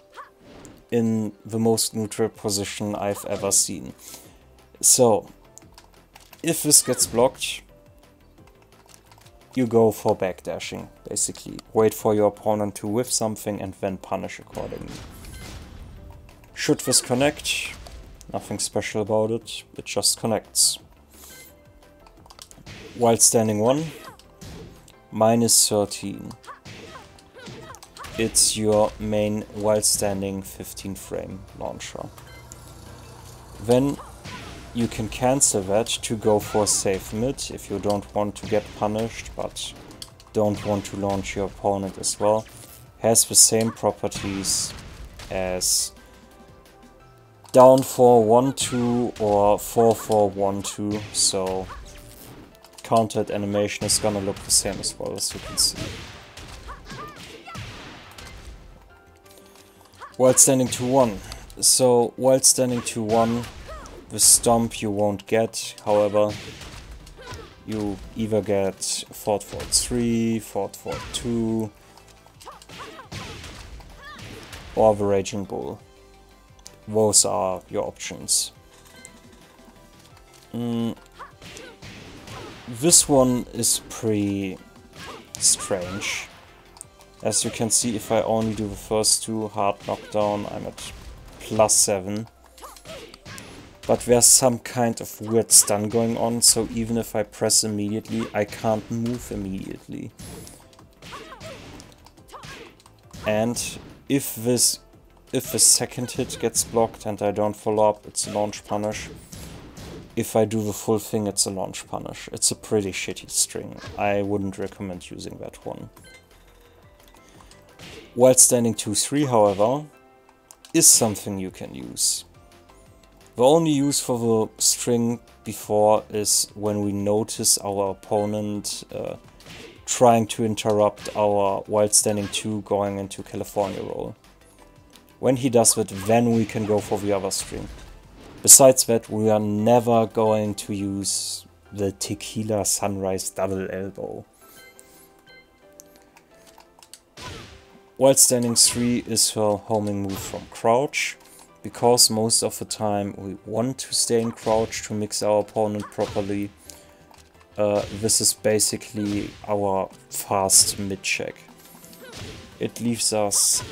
in the most neutral position I've ever seen. So, if this gets blocked, you go for backdashing, basically. Wait for your opponent to whiff something and then punish accordingly. Should this connect? Nothing special about it, it just connects. While standing 1, -13. It's your main while standing 15 frame launcher. Then you can cancel that to go for safe mid if you don't want to get punished but don't want to launch your opponent as well. Has the same properties as down 4-1-2 or 4-4-1-2, so counter hit animation is gonna look the same as well, as you can see. While standing 2-1. So, while standing 2-1, the stomp you won't get, however, you either get forward 3, forward 2, or the Raging Bull. Those are your options. This one is pretty strange. As you can see, if I only do the first 2 hard knockdown, I'm at +7. But there's some kind of weird stun going on, so even if I press immediately, I can't move immediately. And if the second hit gets blocked and I don't follow up, it's a launch punish. If I do the full thing, it's a launch punish. It's a pretty shitty string. I wouldn't recommend using that one. While standing 2-3, however, is something you can use. The only use for the string before is when we notice our opponent trying to interrupt our while standing 2 going into California roll. When he does that, then we can go for the other string. Besides that, we are never going to use the Tequila Sunrise double elbow. While standing 3 is her homing move from crouch, because most of the time we want to stay in crouch to mix our opponent properly. This is basically our fast mid check. It leaves us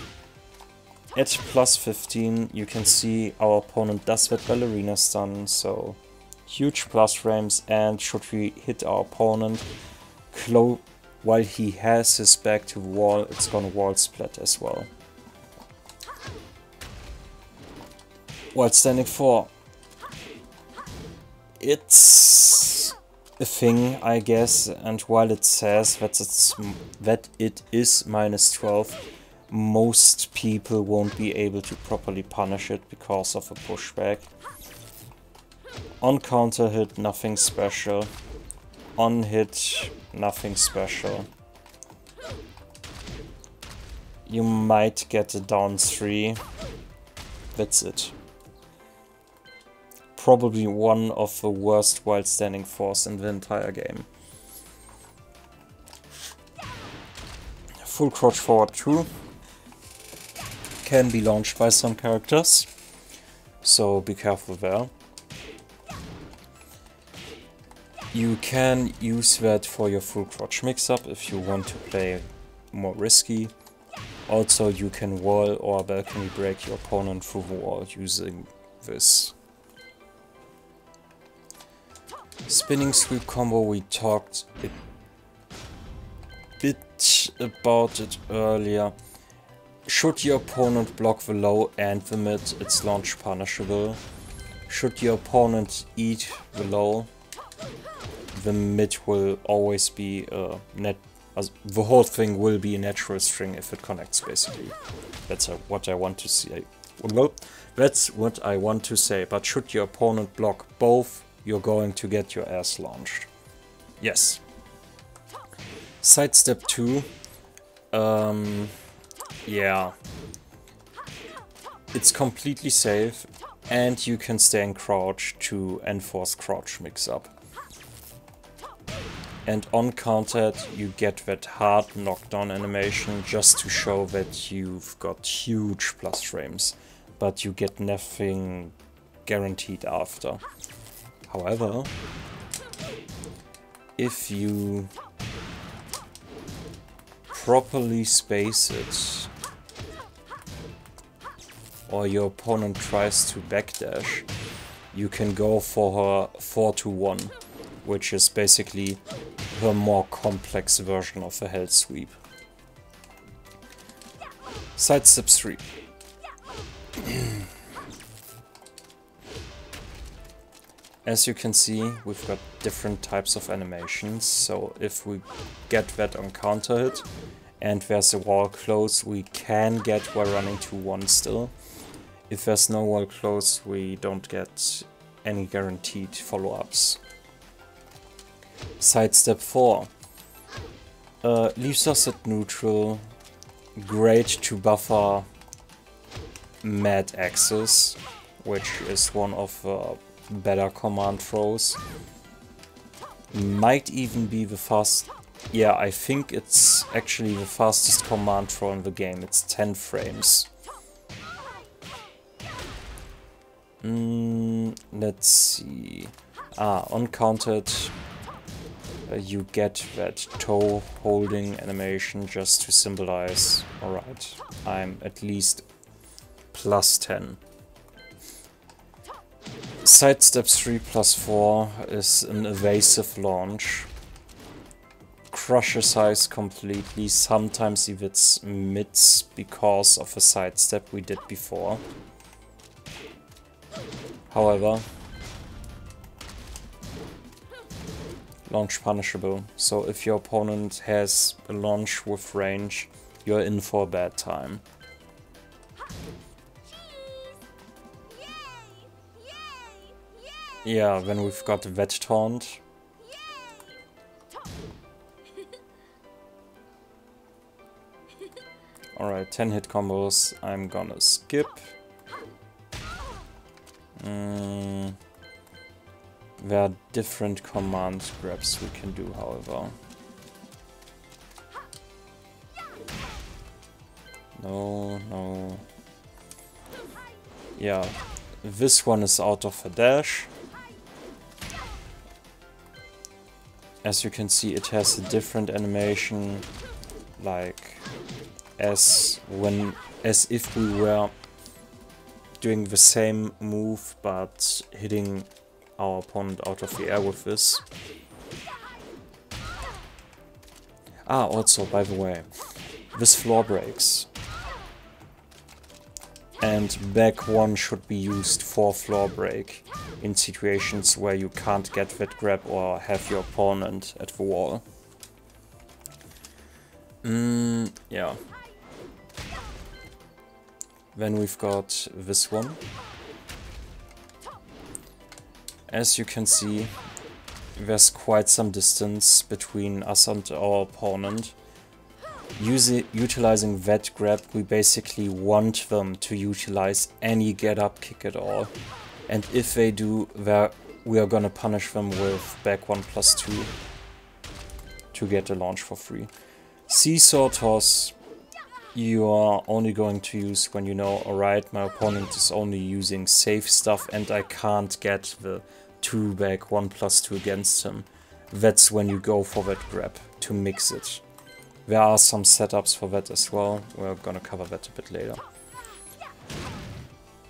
at +15. You can see our opponent does that ballerina stun, so huge plus frames, and should we hit our opponent while he has his back to the wall, it's gonna wall splat as well. While standing 4. It's a thing, I guess, and while it says that it is -12, most people won't be able to properly punish it because of a pushback. On counter hit, nothing special. On hit, nothing special. You might get a down 3. That's it. Probably one of the worst while standing 4s in the entire game. Full crouch forward 2 can be launched by some characters, so be careful there. You can use that for your full crouch mix-up if you want to play more risky. Also, you can wall or balcony break your opponent through the wall using this. Spinning sweep combo, we talked a bit about it earlier. Should your opponent block the low and the mid, it's launch punishable. Should your opponent eat the low, the mid will always be the whole thing will be a natural string if it connects, basically. That's what I want to say. Well, that's what I want to say. But should your opponent block both, you're going to get your ass launched. Yes. Sidestep 2. Yeah. It's completely safe, and you can stay in crouch to enforce crouch mix-up. And on counter, you get that hard knockdown animation just to show that you've got huge plus frames, but you get nothing guaranteed after. However, if you properly space it, or your opponent tries to backdash, you can go for her 4-1, which is basically her more complex version of a hell sweep. Sidestep 3. As you can see, we've got different types of animations, so if we get that on counter hit and there's a wall close, we can get while running 2-1 still. If there's no wall close, we don't get any guaranteed follow-ups. Sidestep 4. Leaves us at neutral. Great to buffer Mad Axis, which is one of better command throws. Might even be the fast... Yeah, I think it's actually the fastest command throw in the game. It's 10 frames. Let's see. Uncounted. You get that toe holding animation just to symbolize, alright, I'm at least plus 10. Sidestep 3 plus 4 is an evasive launch. Crushes eyes completely, sometimes if it's mids because of a sidestep we did before. However, launch punishable, so if your opponent has a launch with range, you're in for a bad time. Yeah, then we've got Vet Taunt. Alright, 10 hit combos, I'm gonna skip. There are different command grabs we can do, however. No. Yeah, this one is out of a dash. As you can see, it has a different animation, like as if we were doing the same move but hitting our opponent out of the air with this. Also, by the way, this floor breaks. And back 1 should be used for floor break in situations where you can't get that grab or have your opponent at the wall. Yeah. Then we've got this one. As you can see, there's quite some distance between us and our opponent. Utilizing that grab, we basically want them to utilize any get-up kick at all. And if they do, we are gonna punish them with back 1 plus 2 to get a launch for free. Seesaw toss, you are only going to use when you know, alright, my opponent is only using safe stuff and I can't get the 2 back 1 plus 2 against him. That's when you go for that grab to mix it. There are some setups for that as well, we're gonna cover that a bit later.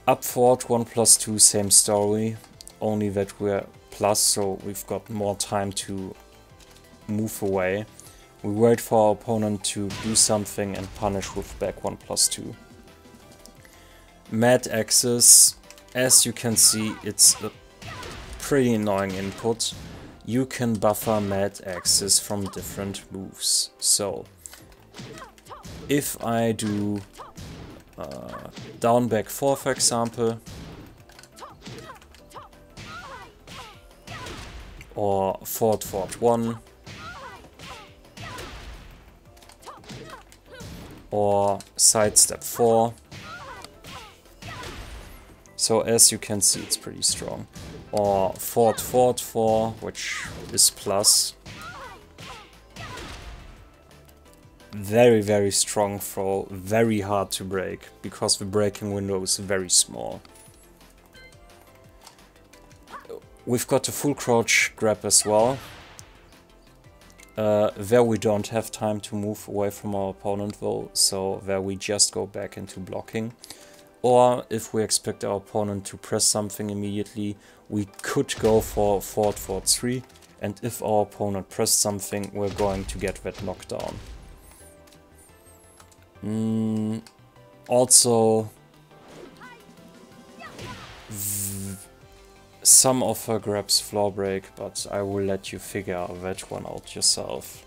Up forward 1 plus 2, same story, only that we're plus, so we've got more time to move away. We wait for our opponent to do something and punish with back 1 plus 2. Mad Axis, as you can see, it's a pretty annoying input. You can buffer Mad Axis from different moves. So, if I do down back 4 for example, or forward 1, or sidestep 4. So as you can see, it's pretty strong. Or forward 4, which is plus. Very, very strong throw, very hard to break, because the breaking window is very small. We've got a full crouch grab as well. There we don't have time to move away from our opponent though, so there we just go back into blocking. Or if we expect our opponent to press something immediately, we could go for forward 3, and if our opponent pressed something, we're going to get that knockdown. Also, some of her grabs floor break, but I will let you figure that one out yourself.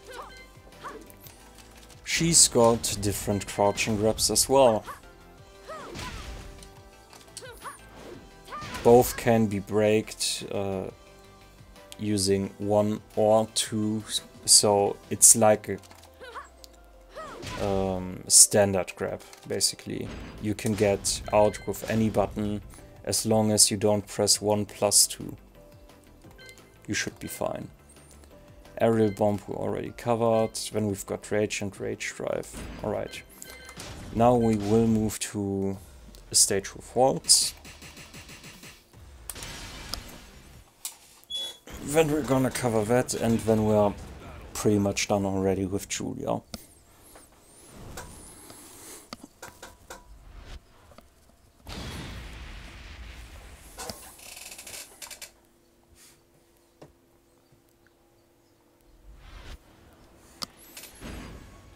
She's got different crouching grabs as well. Both can be braked using 1 or 2, so it's like a standard grab, basically. You can get out with any button as long as you don't press 1 plus 2. You should be fine. Aerial Bomb we already covered. Then we've got Rage and Rage Drive. Alright. Now we will move to a stage with walls. Then we're gonna cover that, and then we're pretty much done already with Julia.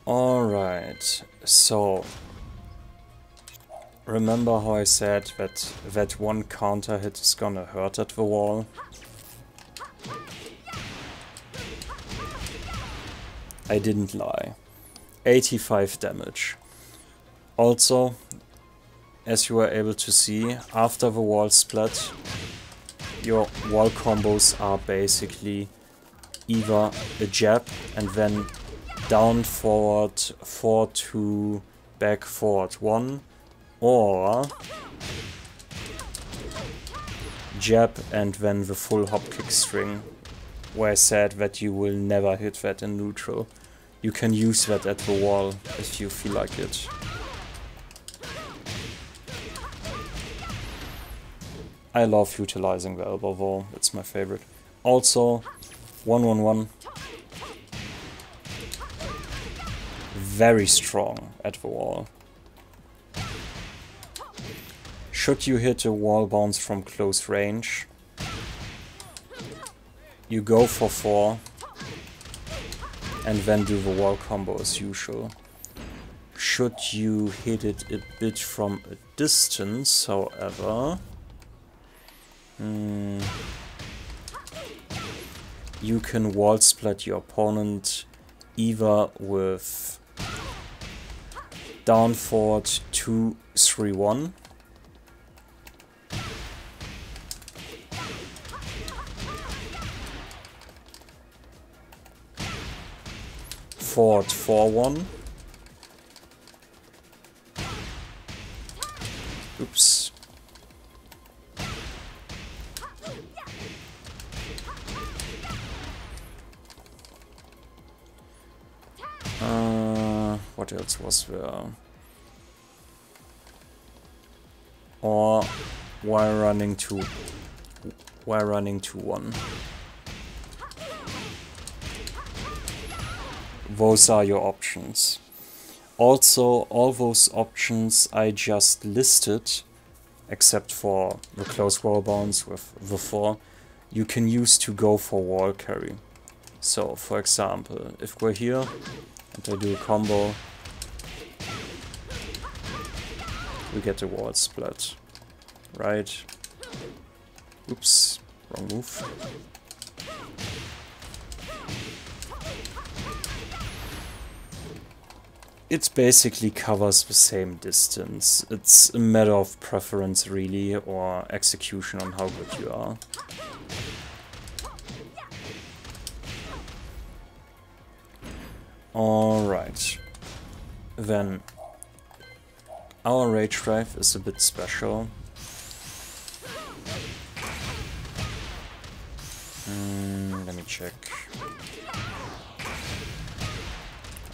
Alright, so remember how I said that one counter hit is gonna hurt at the wall? I didn't lie. 85 damage. Also, as you were able to see, after the wall split, your wall combos are basically either a jab and then down, forward, 4-2, back, forward, 1, or jab and then the full hop kick string, where I said that you will never hit that in neutral. You can use that at the wall if you feel like it. I love utilizing the elbow wall, it's my favorite. Also, 1-1-1. Very strong at the wall. Should you hit a wall bounce from close range, you go for 4 and then do the wall combo as usual. Should you hit it a bit from a distance, however, you can wall split your opponent either with down, forward, 2-3-1. Forward, 4-1. Oops. What else was there? Or while running to 1. Those are your options. Also, all those options I just listed, except for the close wall bounce with the 4, you can use to go for wall carry. So, for example, if we're here and I do a combo, we get a wall split, right? Oops, wrong move. It basically covers the same distance. It's a matter of preference really, or execution on how good you are. Alright. Then our Rage Drive is a bit special. Let me check.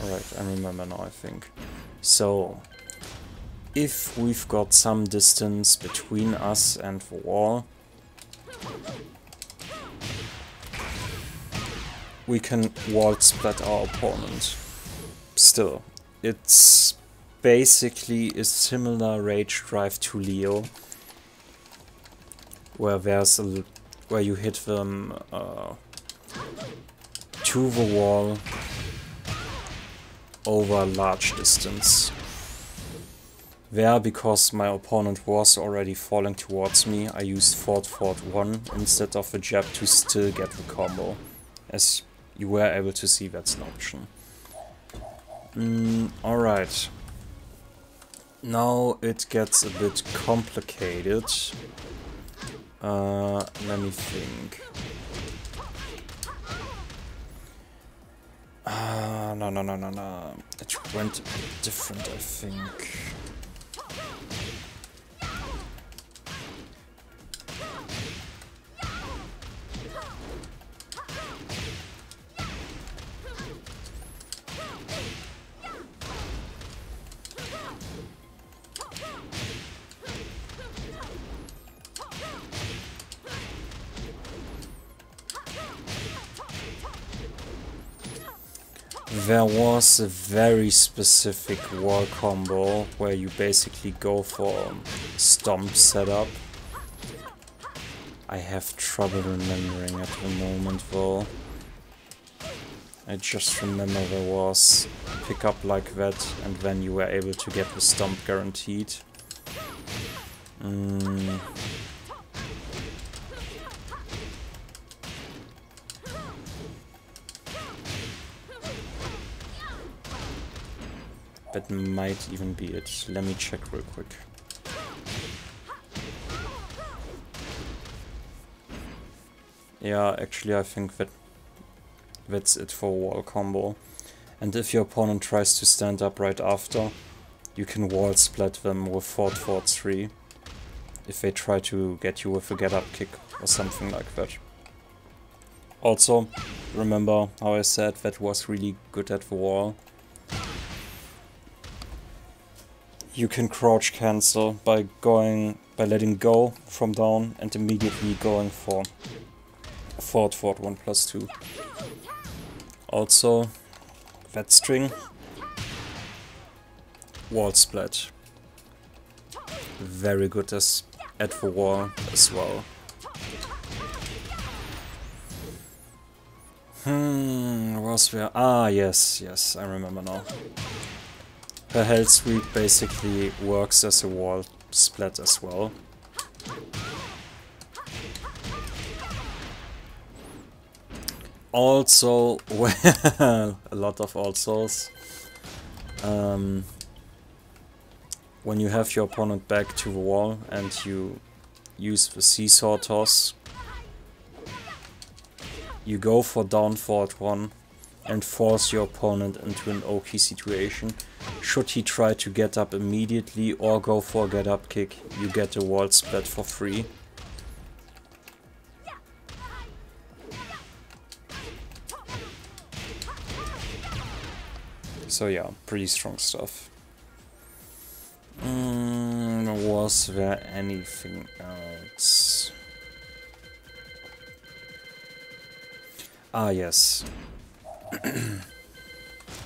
Alright, I remember now, I think. So, if we've got some distance between us and the wall, we can wall split our opponent. Still, it's basically a similar Rage Drive to Leo, where there's where you hit them to the wall over a large distance. There, because my opponent was already falling towards me, I used forward 1 instead of a jab to still get the combo. As you were able to see, that's an option. Alright. Now it gets a bit complicated. Let me think. No. It went a bit different, I think. There was a very specific wall combo where you basically go for stomp setup. I have trouble remembering at the moment though. I just remember there was a pickup like that and then you were able to get the stomp guaranteed. That might even be it. Let me check real quick. Yeah, actually I think that's it for wall combo. And if your opponent tries to stand up right after, you can wall splat them with forward 3 if they try to get you with a get up kick or something like that. Also, remember how I said that was really good at the wall? You can crouch cancel by letting go from down and immediately going for forward 1+2. Also, that string, wall splat. Very good at the wall as well. Was there? Ah, yes, I remember now. Her health sweep basically works as a wall splat as well. Also, well, a lot of alsos. When you have your opponent back to the wall and you use the seesaw toss, you go for down forward 1 and force your opponent into an OK situation. Should he try to get up immediately or go for a get up kick, you get a wall splat for free. So yeah, pretty strong stuff. Was there anything else? Ah, yes.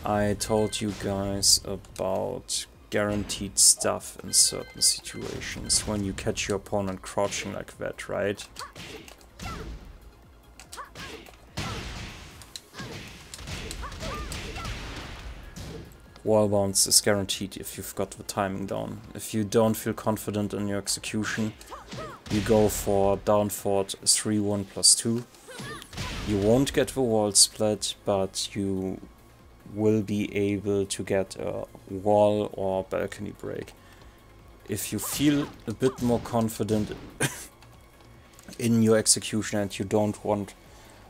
I told you guys about guaranteed stuff in certain situations when you catch your opponent crouching like that, right? Wall bounce is guaranteed if you've got the timing down. If you don't feel confident in your execution, you go for down forward 3-1+2. You won't get the wall splat, but you will be able to get a wall or balcony break. If you feel a bit more confident in your execution and you don't want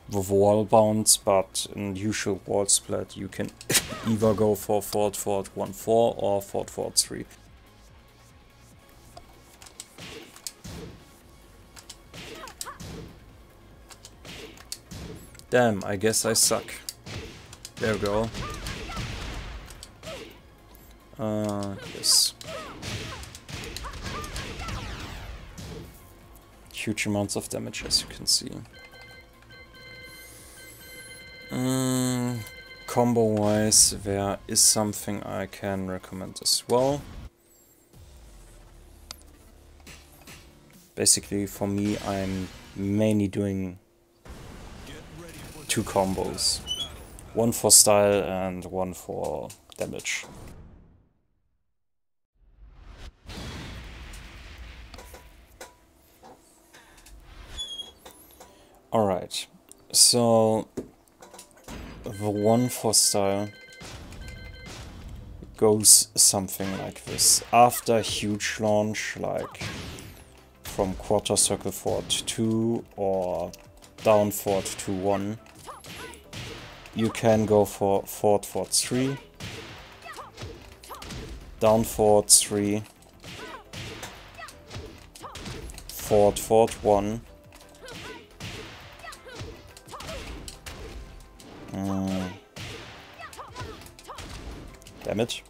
the wall bounce but an usual wall splat, you can either go for forward 1-4 or forward 3. Damn, I guess I suck. There we go. Yes. Huge amounts of damage, as you can see. Combo-wise, there is something I can recommend as well. Basically, for me, I'm mainly doing 2 combos. One for style and one for damage. Alright, so the one for style goes something like this. After a huge launch, like from quarter circle forward 2 or down forward 2-1, you can go for forward, forward 3, down forward 3, forward, forward 1, damn it.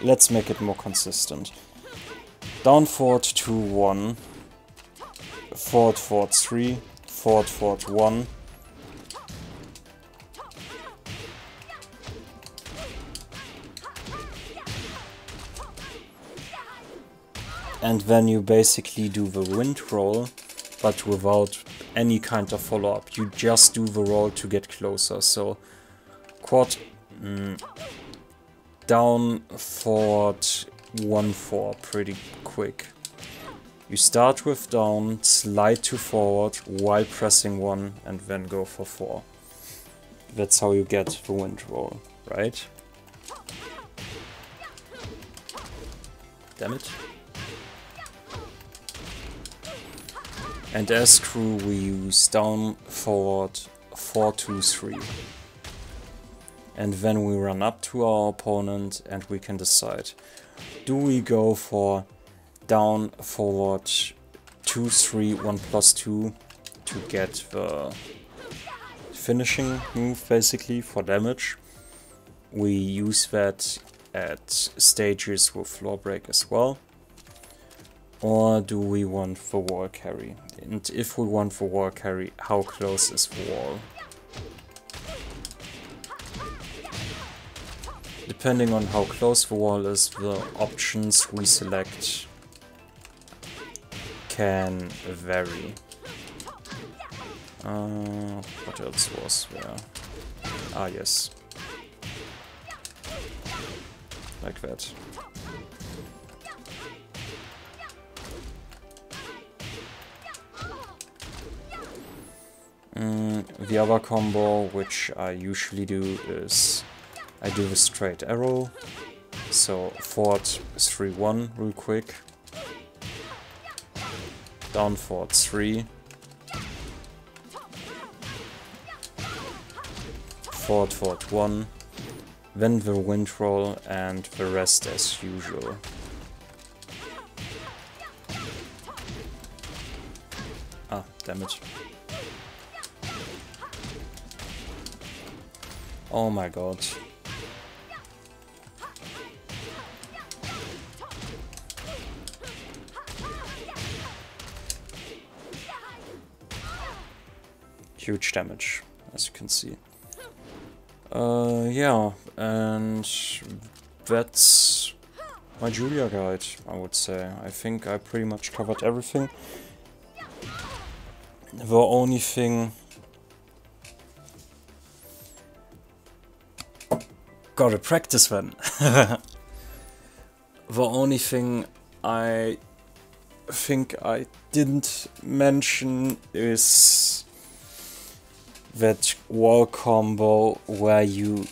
Let's make it more consistent. Down forward 2, 1, forward, forward 3, forward, forward 1, and then you basically do the wind roll, but without any kind of follow-up. You just do the roll to get closer. So quad down, forward, 1, 4, pretty quick. You start with down, slide to forward while pressing 1, and then go for 4. That's how you get the wind roll, right? Damn it. And as crew we use down, forward, 4, 2, 3. And then we run up to our opponent and we can decide. Do we go for down, forward, 2, 3, 1 plus 2 to get the finishing move basically for damage? We use that at stages with floor break as well. Or do we want the wall carry? And if we want the wall carry, how close is the wall? Depending on how close the wall is, the options we select can vary. What else was there? Ah, yes. Like that. The other combo, which I usually do, is I do the straight arrow. So forward 3, 1 real quick. Down forward 3. Forward, forward 1. Then the wind roll and the rest as usual. Ah, damn it. Oh my god. Huge damage, as you can see. Yeah, and that's my Julia guide, I would say. I think I pretty much covered everything. The only thing... Gotta practice then. The only thing I think I didn't mention is that wall combo where you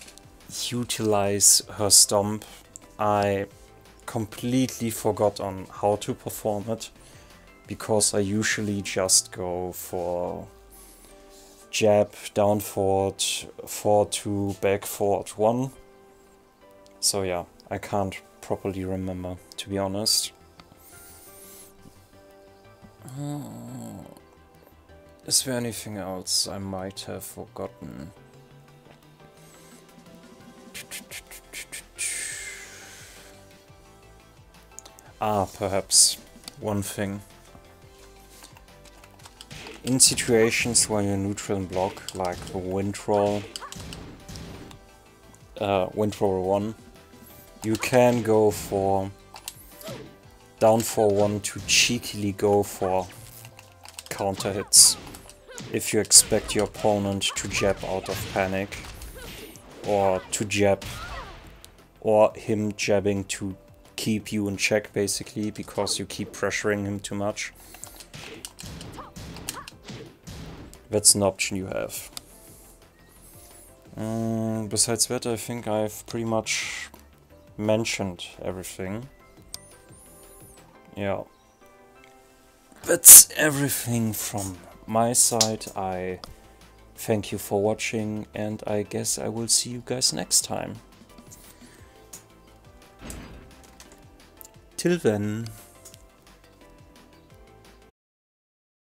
utilize her stomp. I completely forgot on how to perform it, because I usually just go for jab, down forward, 4, 2, back forward 1. So yeah, I can't properly remember, to be honest. Is there anything else I might have forgotten? Ah, perhaps one thing. In situations where you neutral and block, like the wind roll 1, you can go for down for 1 to cheekily go for counter hits. If you expect your opponent to jab out of panic, or to jab, or him jabbing to keep you in check basically, because you keep pressuring him too much. That's an option you have. Besides that, I think I've pretty much mentioned everything. Yeah. That's everything from my side, I thank you for watching, and I guess I will see you guys next time. Till then.